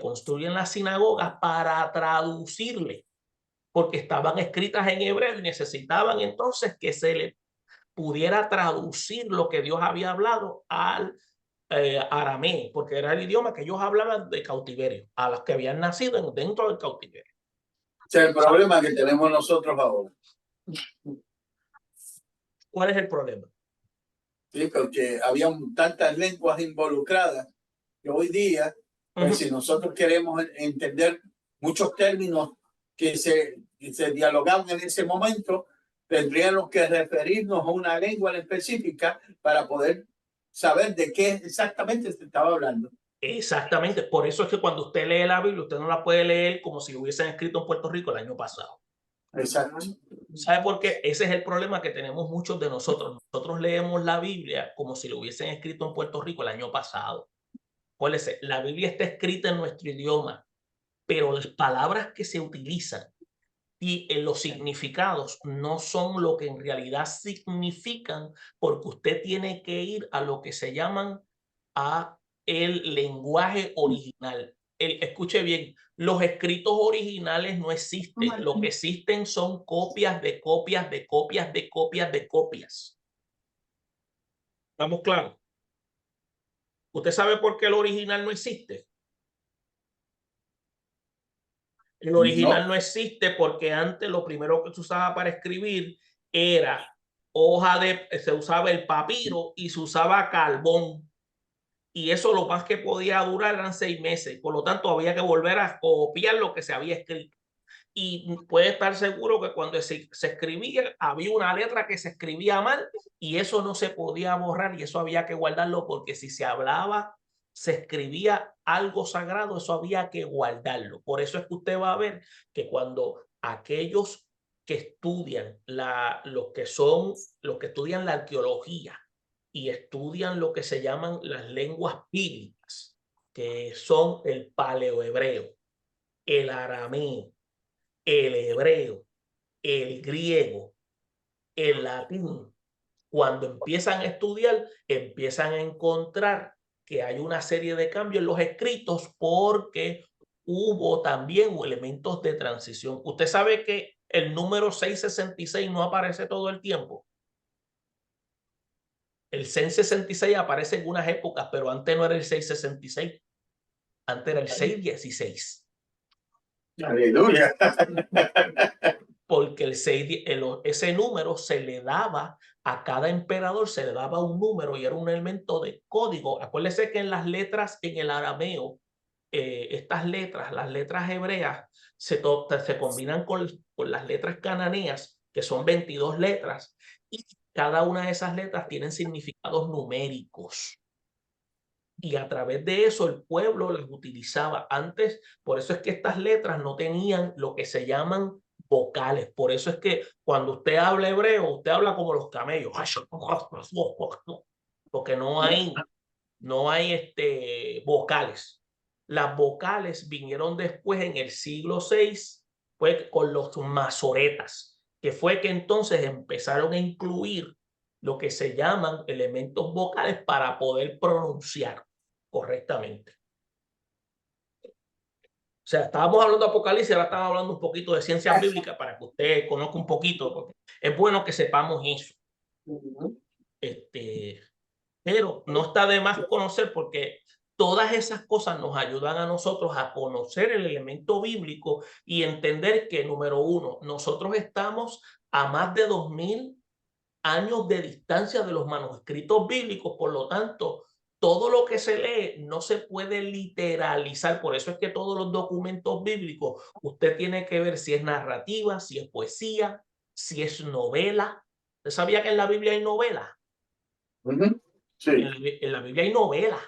construyen las sinagogas para traducirle, porque estaban escritas en hebreo y necesitaban entonces que se le pudiera traducir lo que Dios había hablado al arameo, porque era el idioma que ellos hablaban de cautiverio, a los que habían nacido dentro del cautiverio. Ese es el problema que tenemos nosotros ahora. ¿Cuál es el problema? Sí, porque había tantas lenguas involucradas que hoy día, pues, si nosotros queremos entender muchos términos que se dialogaban en ese momento, tendríamos que referirnos a una lengua en específica para poder saber de qué exactamente se estaba hablando. Exactamente, por eso es que cuando usted lee la Biblia, usted no la puede leer como si lo hubiesen escrito en Puerto Rico el año pasado. Exacto. ¿Sabe por qué? Ese es el problema que tenemos muchos de nosotros. Nosotros leemos la Biblia como si lo hubiesen escrito en Puerto Rico el año pasado. Acuérdese, la Biblia está escrita en nuestro idioma, pero las palabras que se utilizan y en los significados no son lo que en realidad significan, porque usted tiene que ir a lo que se llaman a el lenguaje original. Escuche bien, los escritos originales no existen. Lo que existen son copias de copias de copias de copias de copias. ¿Estamos claros? ¿Usted sabe por qué el original no existe? El original no existe porque antes lo primero que se usaba para escribir era se usaba el papiro y se usaba carbón. Y eso lo más que podía durar eran 6 meses. Por lo tanto, había que volver a copiar lo que se había escrito. Y puede estar seguro que cuando se escribía, había una letra que se escribía mal y eso no se podía borrar y eso había que guardarlo porque si se hablaba, se escribía algo sagrado, eso había que guardarlo. Por eso es que usted va a ver que cuando aquellos que estudian los que estudian la arqueología y estudian lo que se llaman las lenguas bíblicas, que son el paleohebreo, el arameo, el hebreo, el griego, el latín, cuando empiezan a estudiar, empiezan a encontrar que hay una serie de cambios en los escritos porque hubo también elementos de transición. Usted sabe que el número 666 no aparece todo el tiempo. El 666 aparece en unas épocas, pero antes no era el 666. Antes era el 616. Aleluya. Porque ese número se le daba a cada emperador, se le daba un número y era un elemento de código. Acuérdese que en las letras en el arameo, estas letras, las letras hebreas, se combinan con las letras cananeas, que son 22 letras, y cada una de esas letras tienen significados numéricos. Y a través de eso el pueblo las utilizaba antes. Por eso es que estas letras no tenían lo que se llaman vocales. Por eso es que cuando usted habla hebreo, usted habla como los camellos. Porque no hay vocales. Las vocales vinieron después en el siglo VI, fue con los masoretas, que fue que entonces empezaron a incluir lo que se llaman elementos vocales para poder pronunciar correctamente. O sea, estábamos hablando de Apocalipsis, ahora estamos hablando un poquito de ciencia bíblica para que usted conozca un poquito, porque es bueno que sepamos eso. Pero no está de más conocer porque todas esas cosas nos ayudan a nosotros a conocer el elemento bíblico y entender que, número uno, nosotros estamos a más de 2000 años de distancia de los manuscritos bíblicos, por lo tanto, todo lo que se lee no se puede literalizar. Por eso es que todos los documentos bíblicos, usted tiene que ver si es narrativa, si es poesía, si es novela. ¿Usted sabía que en la Biblia hay novela? Sí. En la Biblia hay novela.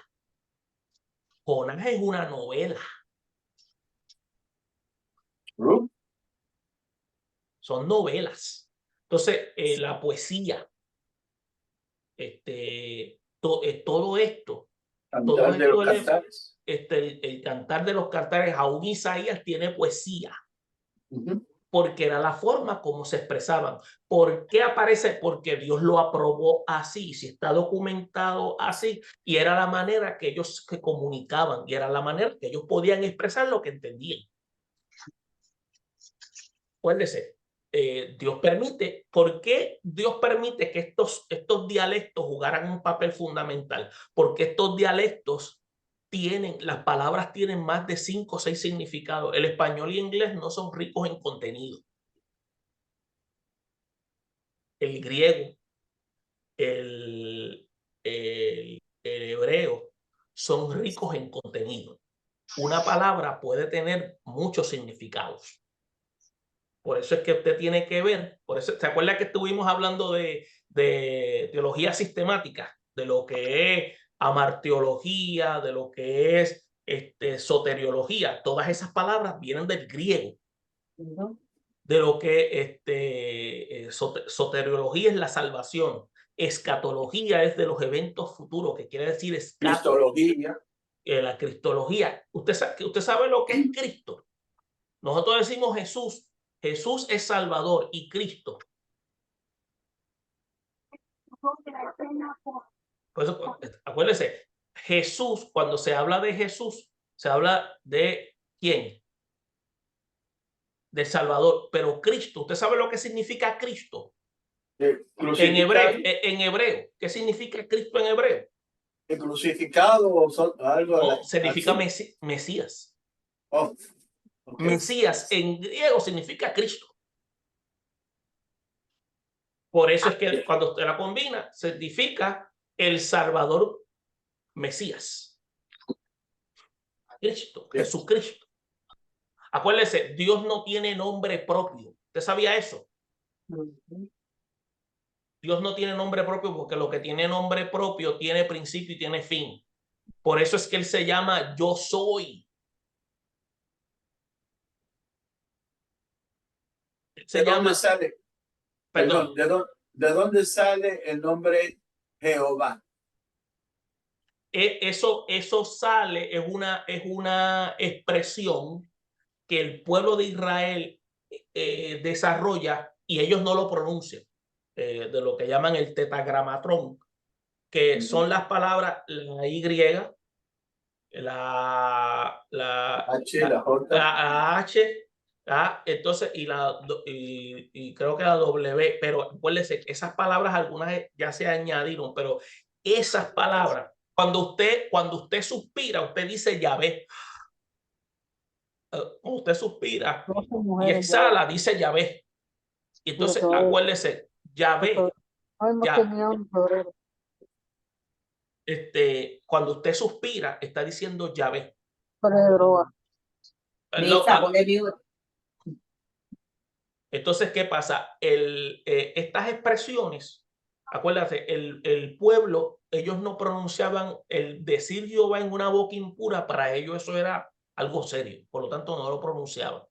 Jonás es una novela. Son novelas. Entonces, la poesía, todo esto, Cantar de los cantares. el cantar de los cantares, aún Isaías tiene poesía. Porque era la forma como se expresaban. ¿Por qué aparece? Porque Dios lo aprobó así, si está documentado así, y era la manera que ellos se comunicaban, y era la manera que ellos podían expresar lo que entendían. Acuérdese, Dios permite. ¿Por qué Dios permite que estos dialectos jugaran un papel fundamental? Porque estos dialectos las palabras tienen más de 5 o 6 significados. El español y inglés no son ricos en contenido. El griego, el hebreo son ricos en contenido. Una palabra puede tener muchos significados. Por eso es que usted tiene que ver, por eso, ¿se acuerda que estuvimos hablando de teología sistemática? De lo que es amarteología, de lo que es soteriología. Todas esas palabras vienen del griego. De lo que soteriología es la salvación. Escatología es de los eventos futuros, que quiere decir cristología. La cristología. ¿Usted sabe lo que es Cristo? Nosotros decimos Jesús. Jesús es Salvador y Cristo. Por eso, acuérdese, Jesús, cuando se habla de Jesús, se habla de ¿quién? Del Salvador. Pero Cristo, ¿usted sabe lo que significa Cristo? En hebreo, ¿qué significa Cristo en hebreo? El crucificado o algo. No, significa Mesías. Oh, okay. Mesías en griego significa Cristo. Por eso es que cuando usted la combina, significa el Salvador Mesías. Cristo, Jesucristo. Acuérdese, Dios no tiene nombre propio. ¿Usted sabía eso? Dios no tiene nombre propio porque lo que tiene nombre propio tiene principio y tiene fin. Por eso es que Él se llama Yo Soy. ¿De dónde sale? Perdón, ¿de dónde sale el nombre Jehová? Eso sale, es una expresión que el pueblo de Israel desarrolla y ellos no lo pronuncian, de lo que llaman el tetagramatrón, que son las palabras la Y, la H, entonces y creo que la W, pero acuérdese que esas palabras algunas ya se añadieron, pero esas palabras, cuando usted suspira, usted dice Yahvé. Usted suspira y exhala, dice Yahvé. Y entonces acuérdese, Yahvé, cuando usted suspira, está diciendo Yahvé. Entonces, ¿qué pasa? Estas expresiones, acuérdate, el pueblo, ellos no pronunciaban el decir Jehová en una boca impura, para ellos eso era algo serio, por lo tanto no lo pronunciaban.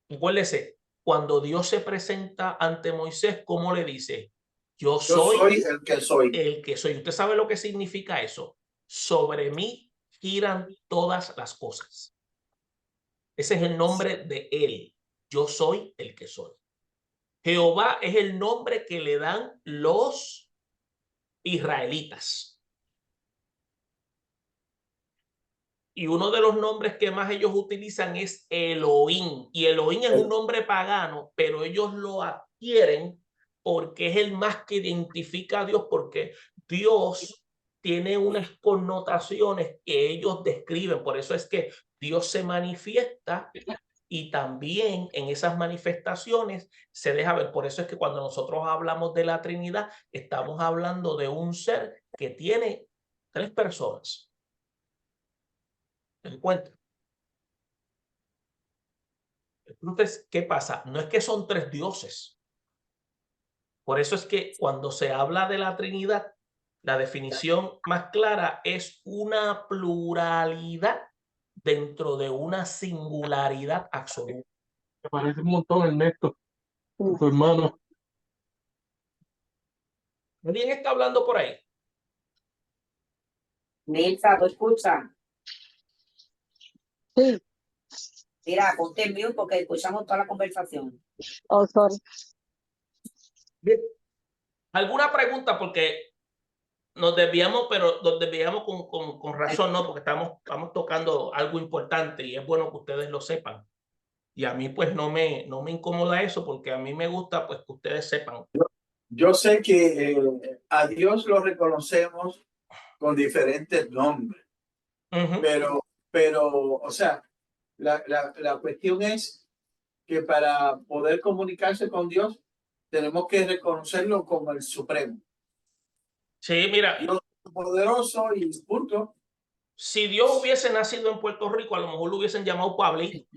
Acuérdese, cuando Dios se presenta ante Moisés, ¿cómo le dice? Yo soy el que soy. El que soy. ¿Usted sabe lo que significa eso? Sobre mí giran todas las cosas. Ese es el nombre de Él. Yo soy el que soy. Jehová es el nombre que le dan los israelitas. Y uno de los nombres que más ellos utilizan es Elohim. Y Elohim es un nombre pagano, pero ellos lo adquieren porque es el más que identifica a Dios, porque Dios tiene unas connotaciones que ellos describen. Por eso es que Dios se manifiesta y también en esas manifestaciones se deja ver. Por eso es que cuando nosotros hablamos de la Trinidad, estamos hablando de un ser que tiene 3 personas. Encuentra. Entonces, ¿qué pasa? No es que son 3 dioses. Por eso es que cuando se habla de la Trinidad, la definición más clara es una pluralidad dentro de una singularidad absoluta. Me parece un montón Ernesto, tu hermano. ¿Alguien está hablando por ahí? Nilsa, ¿tú escuchas? Sí. Mira, ponte en mute porque escuchamos toda la conversación. Oh, sorry. Bien. ¿Alguna pregunta? Porque nos desviamos, pero nos desviamos con razón, ¿no? Porque estamos tocando algo importante y es bueno que ustedes lo sepan. Y a mí pues no me incomoda eso, porque a mí me gusta pues que ustedes sepan. Yo sé que a Dios lo reconocemos con diferentes nombres, pero, o sea, la cuestión es que para poder comunicarse con Dios tenemos que reconocerlo como el Supremo. Sí, mira. Dios poderoso y punto. Si Dios hubiese nacido en Puerto Rico, a lo mejor lo hubiesen llamado Pablito.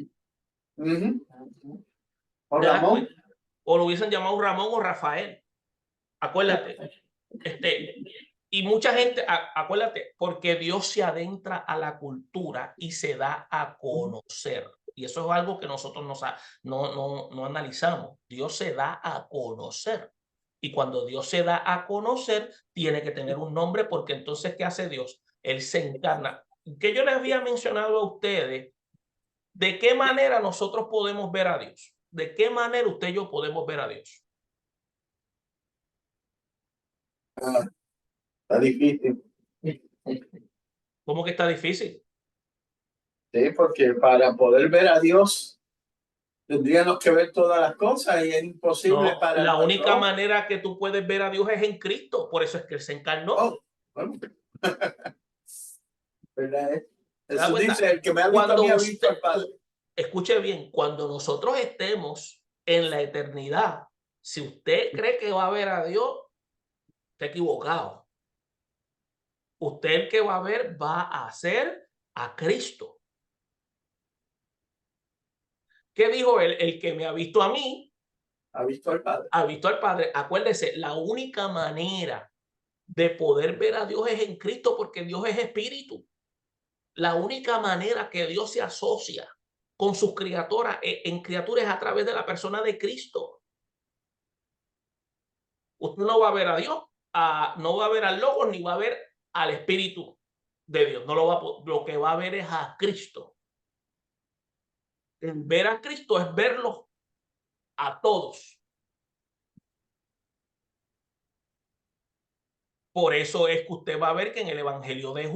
O Ramón. O lo hubiesen llamado Ramón o Rafael. Acuérdate. Y mucha gente, acuérdate, porque Dios se adentra a la cultura y se da a conocer. Y eso es algo que nosotros no analizamos. Dios se da a conocer. Y cuando Dios se da a conocer, tiene que tener un nombre, porque entonces, ¿qué hace Dios? Él se encarna. Que yo les había mencionado a ustedes, ¿de qué manera nosotros podemos ver a Dios? ¿De qué manera usted y yo podemos ver a Dios? Está difícil. ¿Cómo que está difícil? Sí, porque para poder ver a Dios tendríamos que ver todas las cosas y es imposible para la única manera que tú puedes ver a Dios es en Cristo. Por eso es que Él se encarnó. Bueno. ¿Verdad? Eso dice, el que me ha visto cuando a mí ha visto al Padre. Escuche bien, cuando nosotros estemos en la eternidad, si usted cree que va a ver a Dios, está equivocado. Usted el que va a ver va a ser a Cristo. ¿Qué dijo él? El que me ha visto a mí, ha visto al Padre. Ha visto al Padre. Acuérdese, la única manera de poder ver a Dios es en Cristo, porque Dios es espíritu. La única manera que Dios se asocia con sus criaturas es a través de la persona de Cristo. Usted no va a ver a Dios, no va a ver al Logos, ni va a ver al Espíritu de Dios. No lo que va a ver es a Cristo. Ver a Cristo es verlos a todos. Por eso es que usted va a ver que en el Evangelio de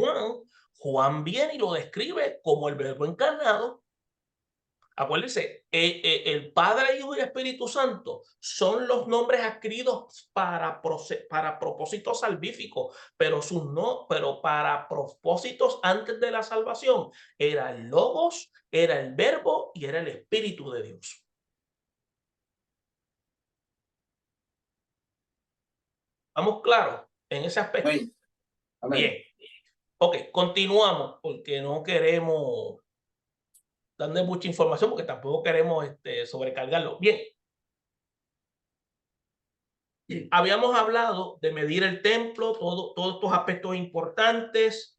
Juan viene y lo describe como el Verbo encarnado. Acuérdense, el Padre, Hijo y Espíritu Santo son los nombres adquiridos para propósitos salvíficos, pero para propósitos antes de la salvación era el Logos, era el Verbo y era el Espíritu de Dios. ¿Estamos claros en ese aspecto? Amén. Amén. Bien. Ok, continuamos porque no queremos darle mucha información, porque tampoco queremos sobrecargarlo. Bien. Habíamos hablado de medir el templo, todos estos aspectos importantes.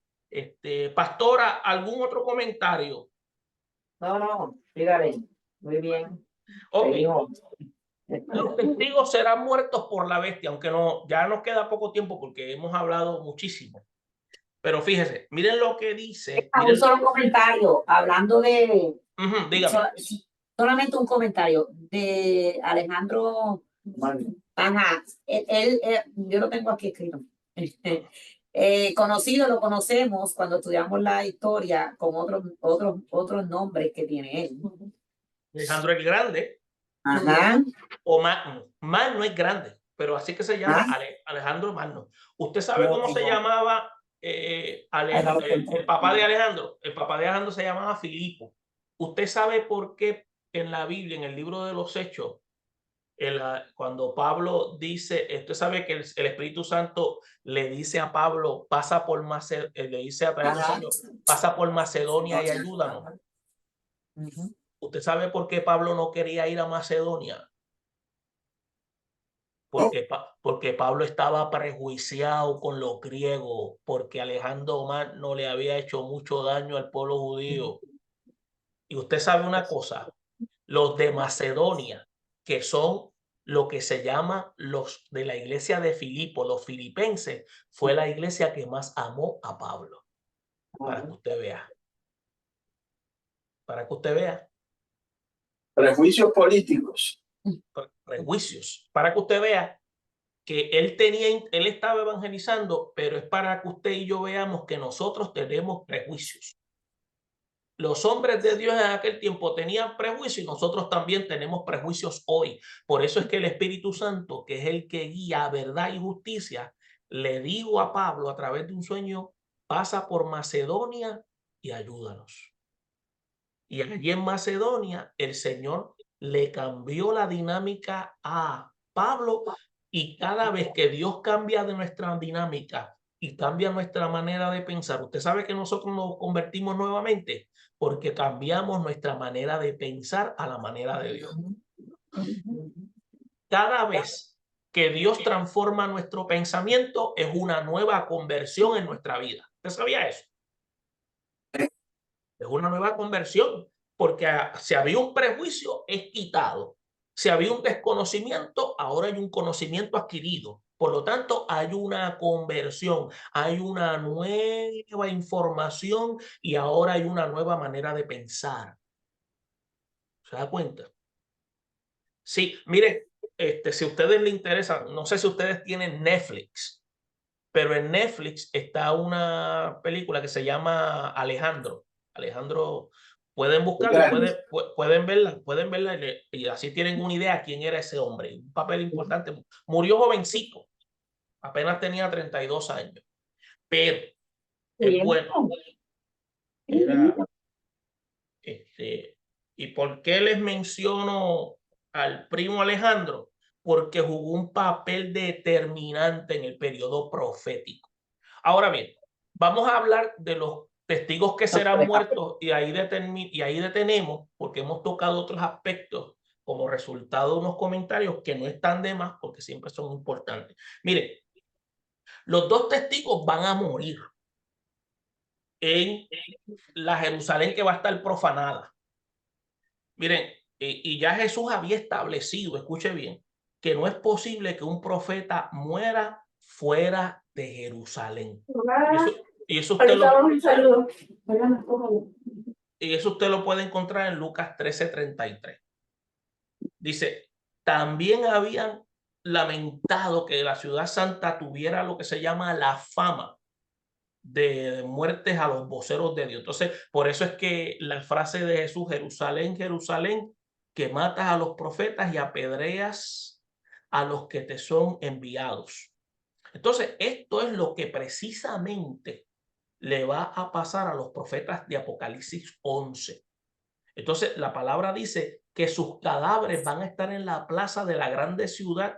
Pastora, ¿algún otro comentario? No, dígale. Muy bien. Okay. Los testigos serán muertos por la bestia, aunque ya nos queda poco tiempo porque hemos hablado muchísimo. Pero fíjese, miren lo que dice. Un solo comentario, hablando de... dígame. Solamente un comentario de Alejandro. Ajá, yo lo tengo aquí escrito. Lo conocemos cuando estudiamos la historia con otros nombres que tiene él. Alejandro el Grande. Ajá. O Magno. Magno es grande, pero así que se llama Alejandro Magno. ¿Usted sabe cómo se llamaba el papá de Alejandro? El papá de Alejandro se llamaba Filipo. ¿Usted sabe por qué en la Biblia, en el libro de los Hechos, cuando Pablo dice, usted sabe que el Espíritu Santo le dice a Pablo, pasa por Macedonia y ayúdanos? ¿Usted sabe por qué Pablo no quería ir a Macedonia? Porque Pablo estaba prejuiciado con los griegos, porque Alejandro Magno le había hecho mucho daño al pueblo judío. Y usted sabe una cosa, los de Macedonia, que son lo que se llama los de la iglesia de Filipo, los filipenses, fue la iglesia que más amó a Pablo. Para que usted vea. Para que usted vea. Prejuicios políticos. Prejuicios. Para que usted vea que él estaba evangelizando, pero es para que usted y yo veamos que nosotros tenemos prejuicios. Los hombres de Dios en aquel tiempo tenían prejuicios y nosotros también tenemos prejuicios hoy. Por eso es que el Espíritu Santo, que es el que guía verdad y justicia, le dijo a Pablo a través de un sueño, pasa por Macedonia y ayúdanos. Y allí en Macedonia el Señor le cambió la dinámica a Pablo, y cada vez que Dios cambia de nuestra dinámica y cambia nuestra manera de pensar, usted sabe que nosotros nos convertimos nuevamente porque cambiamos nuestra manera de pensar a la manera de Dios. Cada vez que Dios transforma nuestro pensamiento es una nueva conversión en nuestra vida. ¿Usted sabía eso? Es una nueva conversión, porque si había un prejuicio, es quitado. Si había un desconocimiento, ahora hay un conocimiento adquirido. Por lo tanto, hay una conversión, hay una nueva información y ahora hay una nueva manera de pensar. ¿Se da cuenta? Sí, mire, si a ustedes les interesa, no sé si ustedes tienen Netflix, pero en Netflix está una película que se llama Alejandro. Alejandro, pueden buscarla, pueden verla y así tienen una idea de quién era ese hombre. Un papel importante. Murió jovencito, apenas tenía 32 años, pero es bueno. Era, ¿y por qué les menciono al primo Alejandro? Porque jugó un papel determinante en el periodo profético. Ahora bien, vamos a hablar de los testigos que serán muertos y ahí detenemos, porque hemos tocado otros aspectos como resultado de unos comentarios que no están de más porque siempre son importantes. Miren, los dos testigos van a morir en la Jerusalén que va a estar profanada. Miren, y ya Jesús había establecido, escuche bien, que no es posible que un profeta muera fuera de Jerusalén. Y eso usted lo puede encontrar en Lucas 13:33. Dice, también habían lamentado que la ciudad santa tuviera lo que se llama la fama de muertes a los voceros de Dios. Entonces, por eso es que la frase de Jesús, Jerusalén, Jerusalén, que matas a los profetas y apedreas a los que te son enviados. Entonces, esto es lo que precisamente le va a pasar a los profetas de Apocalipsis 11. Entonces, la palabra dice que sus cadáveres van a estar en la plaza de la grande ciudad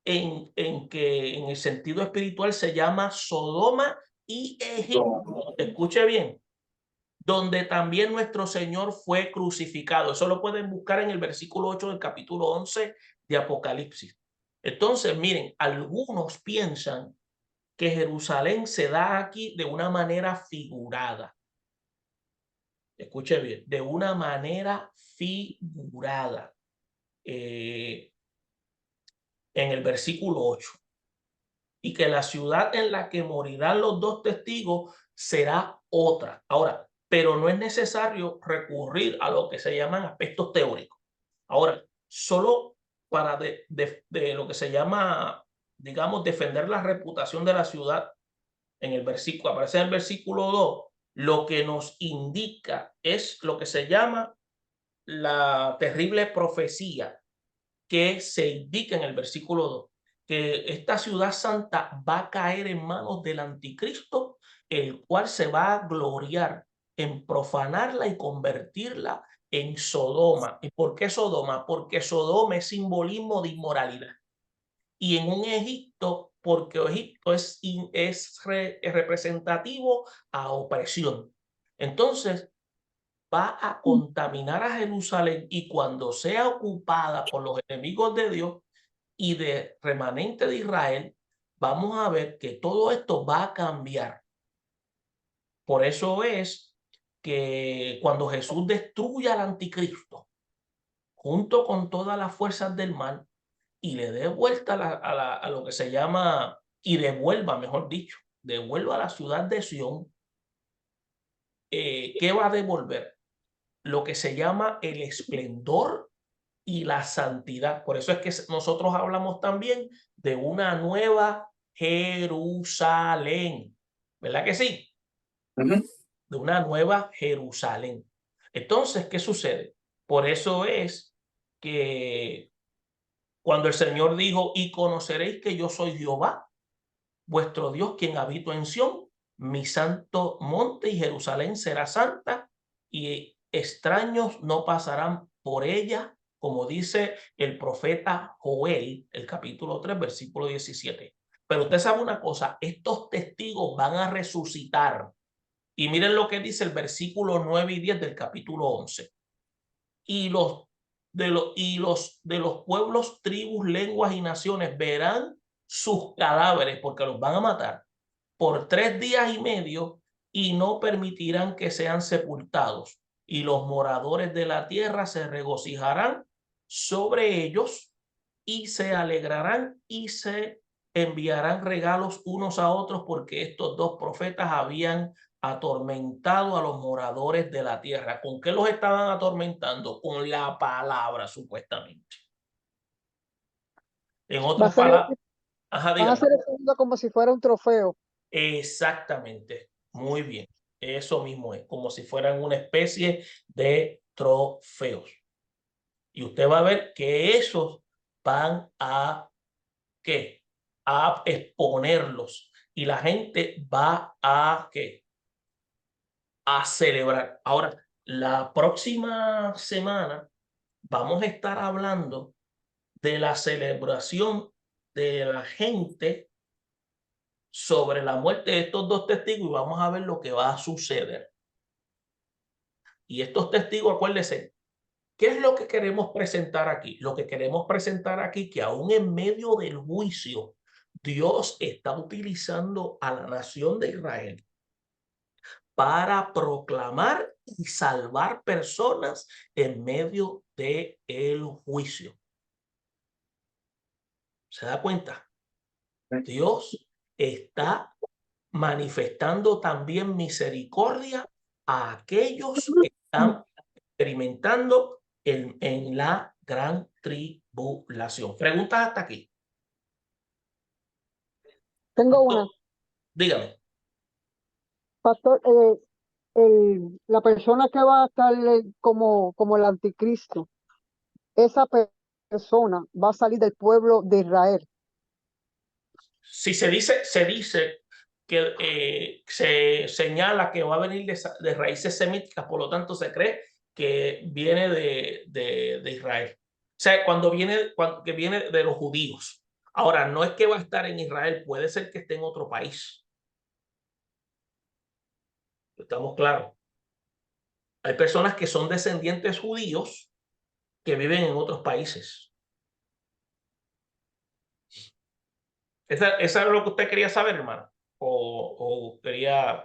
en que en el sentido espiritual se llama Sodoma y Egipto. Escuche bien, donde también nuestro Señor fue crucificado. Eso lo pueden buscar en el versículo 8 del capítulo 11 de Apocalipsis. Entonces, miren, algunos piensan que Jerusalén se da aquí de una manera figurada. Escuche bien, de una manera figurada. En el versículo 8. Y que la ciudad en la que morirán los dos testigos será otra. Ahora, pero no es necesario recurrir a lo que se llaman aspectos teóricos. Ahora, solo para de lo que se llama, digamos, defender la reputación de la ciudad, en el versículo, aparece en el versículo 2, lo que nos indica es lo que se llama la terrible profecía que se indica en el versículo 2, que esta ciudad santa va a caer en manos del anticristo, el cual se va a gloriar en profanarla y convertirla en Sodoma. ¿Y por qué Sodoma? Porque Sodoma es simbolismo de inmoralidad. Y en un Egipto, porque Egipto es representativo a opresión. Entonces, va a contaminar a Jerusalén, y cuando sea ocupada por los enemigos de Dios y de remanente de Israel, vamos a ver que todo esto va a cambiar. Por eso es que cuando Jesús destruye al anticristo, junto con todas las fuerzas del mal, y le dé vuelta a lo que se llama, y devuelva, mejor dicho, devuelva a la ciudad de Sión, ¿qué va a devolver? Lo que se llama el esplendor y la santidad. Por eso es que nosotros hablamos también de una nueva Jerusalén. ¿Verdad que sí? de una nueva Jerusalén. Entonces, ¿qué sucede? Por eso es que cuando el Señor dijo, y conoceréis que yo soy Jehová, vuestro Dios, quien habito en Sión, mi santo monte, y Jerusalén será santa, y extraños no pasarán por ella, como dice el profeta Joel, el capítulo 3, versículo 17. Pero usted sabe una cosa, estos testigos van a resucitar. Y miren lo que dice el versículo 9 y 10 del capítulo 11. Y los de los pueblos, tribus, lenguas y naciones verán sus cadáveres, porque los van a matar por 3 días y medio, y no permitirán que sean sepultados. Y los moradores de la tierra se regocijarán sobre ellos y se alegrarán y se enviarán regalos unos a otros, porque estos dos profetas habían atormentado a los moradores de la tierra. ¿Con qué los estaban atormentando? Con la palabra, supuestamente. En otras palabras, van a ser como si fuera un trofeo. Exactamente, muy bien. Eso mismo es, como si fueran una especie de trofeos. Y usted va a ver que esos van a, ¿qué? A exponerlos. Y la gente va a, ¿qué? A celebrar. Ahora, la próxima semana vamos a estar hablando de la celebración de la gente sobre la muerte de estos dos testigos, y vamos a ver lo que va a suceder. Y estos testigos, acuérdense, ¿qué es lo que queremos presentar aquí? Lo que queremos presentar aquí, que aún en medio del juicio, Dios está utilizando a la nación de Israel para proclamar y salvar personas en medio del juicio. ¿Se da cuenta? Dios está manifestando también misericordia a aquellos que están experimentando en la gran tribulación. ¿Preguntas hasta aquí? Tengo una. Dígame. Pastor, la persona que va a estar como el anticristo, esa persona va a salir del pueblo de Israel. Si se dice que se señala que va a venir de raíces semíticas, por lo tanto se cree que viene de Israel. O sea, que viene de los judíos. Ahora, no es que va a estar en Israel, puede ser que esté en otro país. Estamos claros. Hay personas que son descendientes judíos que viven en otros países. ¿Esa es lo que usted quería saber, hermano? ¿O quería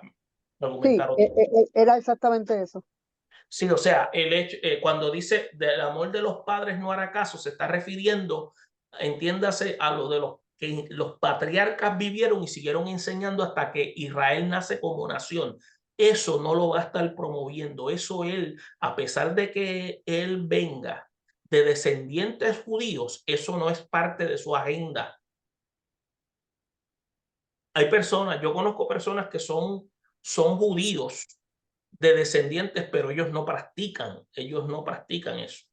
argumentar Sí, otro? era exactamente eso. Sí, o sea, el hecho, cuando dice del amor de los padres no hará caso, se está refiriendo, entiéndase, a lo de los que los patriarcas vivieron y siguieron enseñando hasta que Israel nace como nación. Eso no lo va a estar promoviendo. Eso él, a pesar de que él venga de descendientes judíos, eso no es parte de su agenda. Hay personas, yo conozco personas que son judíos de descendientes, pero ellos no practican eso.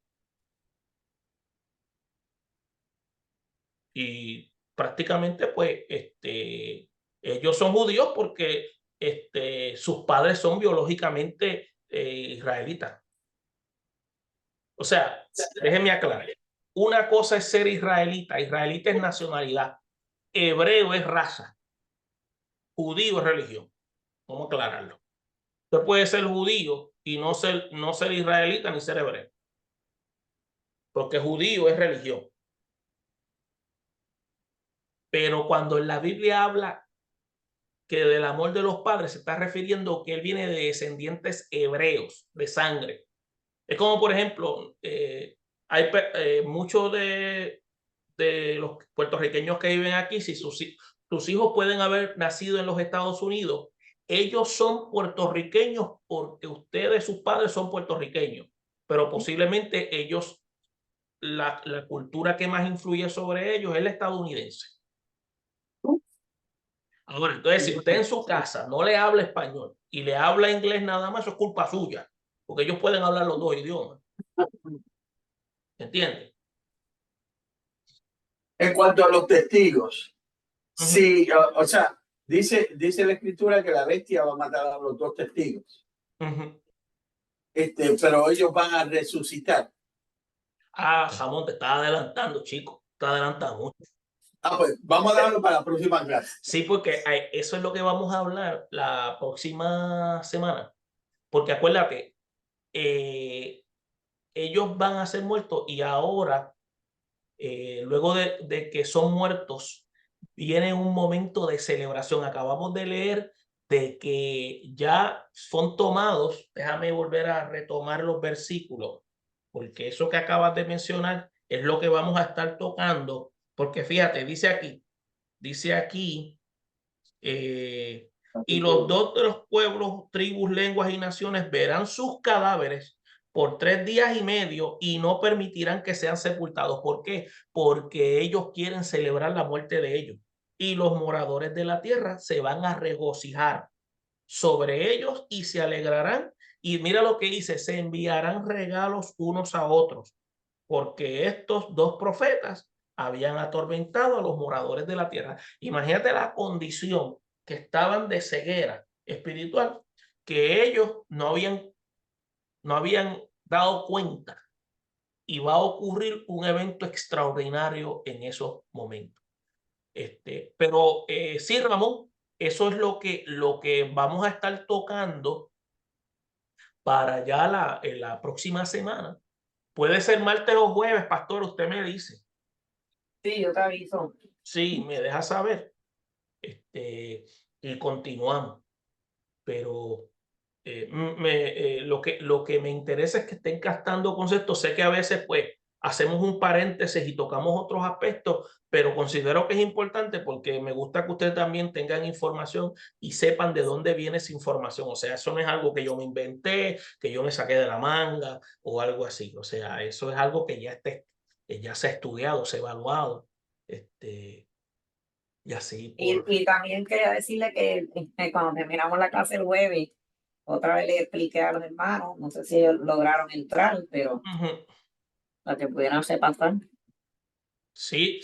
Y prácticamente, pues, ellos son judíos porque sus padres son biológicamente israelitas. O sea, déjenme aclarar. Una cosa es ser israelita, israelita es nacionalidad, hebreo es raza, judío es religión. Vamos a aclararlo. Usted puede ser judío y no ser israelita ni ser hebreo, porque judío es religión. Pero cuando en la Biblia habla que del amor de los padres, se está refiriendo que él viene de descendientes hebreos, de sangre. Es como, por ejemplo, hay muchos de los puertorriqueños que viven aquí, si sus hijos pueden haber nacido en los Estados Unidos, ellos son puertorriqueños porque ustedes, sus padres, son puertorriqueños, pero posiblemente ellos, la cultura que más influye sobre ellos es la estadounidense. Ahora, entonces, si usted en su casa no le habla español y le habla inglés nada más, eso es culpa suya, porque ellos pueden hablar los dos idiomas. ¿Entiende? En cuanto a los testigos, sí, o sea, dice la escritura que la bestia va a matar a los dos testigos. Pero ellos van a resucitar. Ah, Jamón, te está adelantando, chico. Te adelantando mucho. Pues vamos a darlo para la próxima clase. Sí, porque eso es lo que vamos a hablar la próxima semana. Porque acuérdate, ellos van a ser muertos y ahora, luego de que son muertos, viene un momento de celebración. Acabamos de leer de que ya son tomados. Déjame volver a retomar los versículos, porque eso que acabas de mencionar es lo que vamos a estar tocando. Porque fíjate, dice aquí, y los dos de los pueblos, tribus, lenguas y naciones verán sus cadáveres por 3 días y medio y no permitirán que sean sepultados. ¿Por qué? Porque ellos quieren celebrar la muerte de ellos. Y los moradores de la tierra se van a regocijar sobre ellos y se alegrarán. Y mira lo que dice, se enviarán regalos unos a otros, porque estos dos profetas habían atormentado a los moradores de la tierra. Imagínate la condición que estaban de ceguera espiritual, que ellos no habían dado cuenta, y va a ocurrir un evento extraordinario en esos momentos. Pero sí, Ramón, eso es lo que vamos a estar tocando para ya en la próxima semana. Puede ser martes o jueves, pastor, usted me dice. Sí, yo te aviso. Sí, me deja saber. Y continuamos. Pero lo que me interesa es que estén captando conceptos. Sé que a veces pues hacemos un paréntesis y tocamos otros aspectos, pero considero que es importante porque me gusta que ustedes también tengan información y sepan de dónde viene esa información. O sea, eso no es algo que yo me inventé, que yo me saqué de la manga o algo así. O sea, eso es algo que ya se ha estudiado, se ha evaluado. Y así. Y también quería decirle que cuando terminamos la clase el jueves, otra vez le expliqué a los hermanos, no sé si ellos lograron entrar, pero para que pudieran repasar. Sí,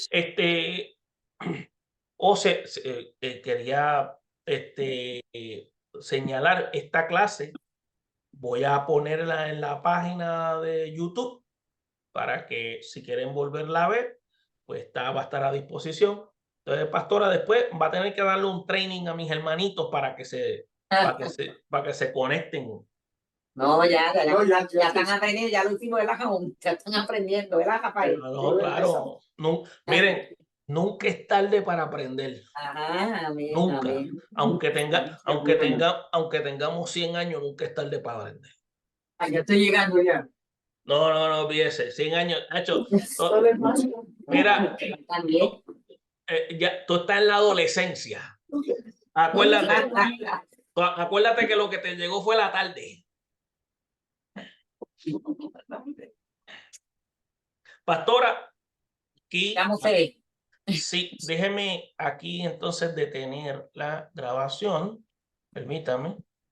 quería señalar esta clase. Voy a ponerla en la página de YouTube para que si quieren volverla a ver, pues va a estar a disposición. Entonces, pastora, después va a tener que darle un training a mis hermanitos para que se conecten. No, ya están aprendiendo, ya lo hicimos, ¿verdad, Jamón? Ya están aprendiendo, ¿verdad, Rafael? No, claro. No, miren, nunca es tarde para aprender. Ajá, amén, Nunca. amén. Aunque tengamos 100 años, nunca es tarde para aprender. Yo estoy llegando ya. No, olvídese. 100 años, Nacho. Mira, tú estás en la adolescencia. Acuérdate que lo que te llegó fue la tarde. Pastora, aquí. Sí, déjeme aquí entonces detener la grabación. Permítame.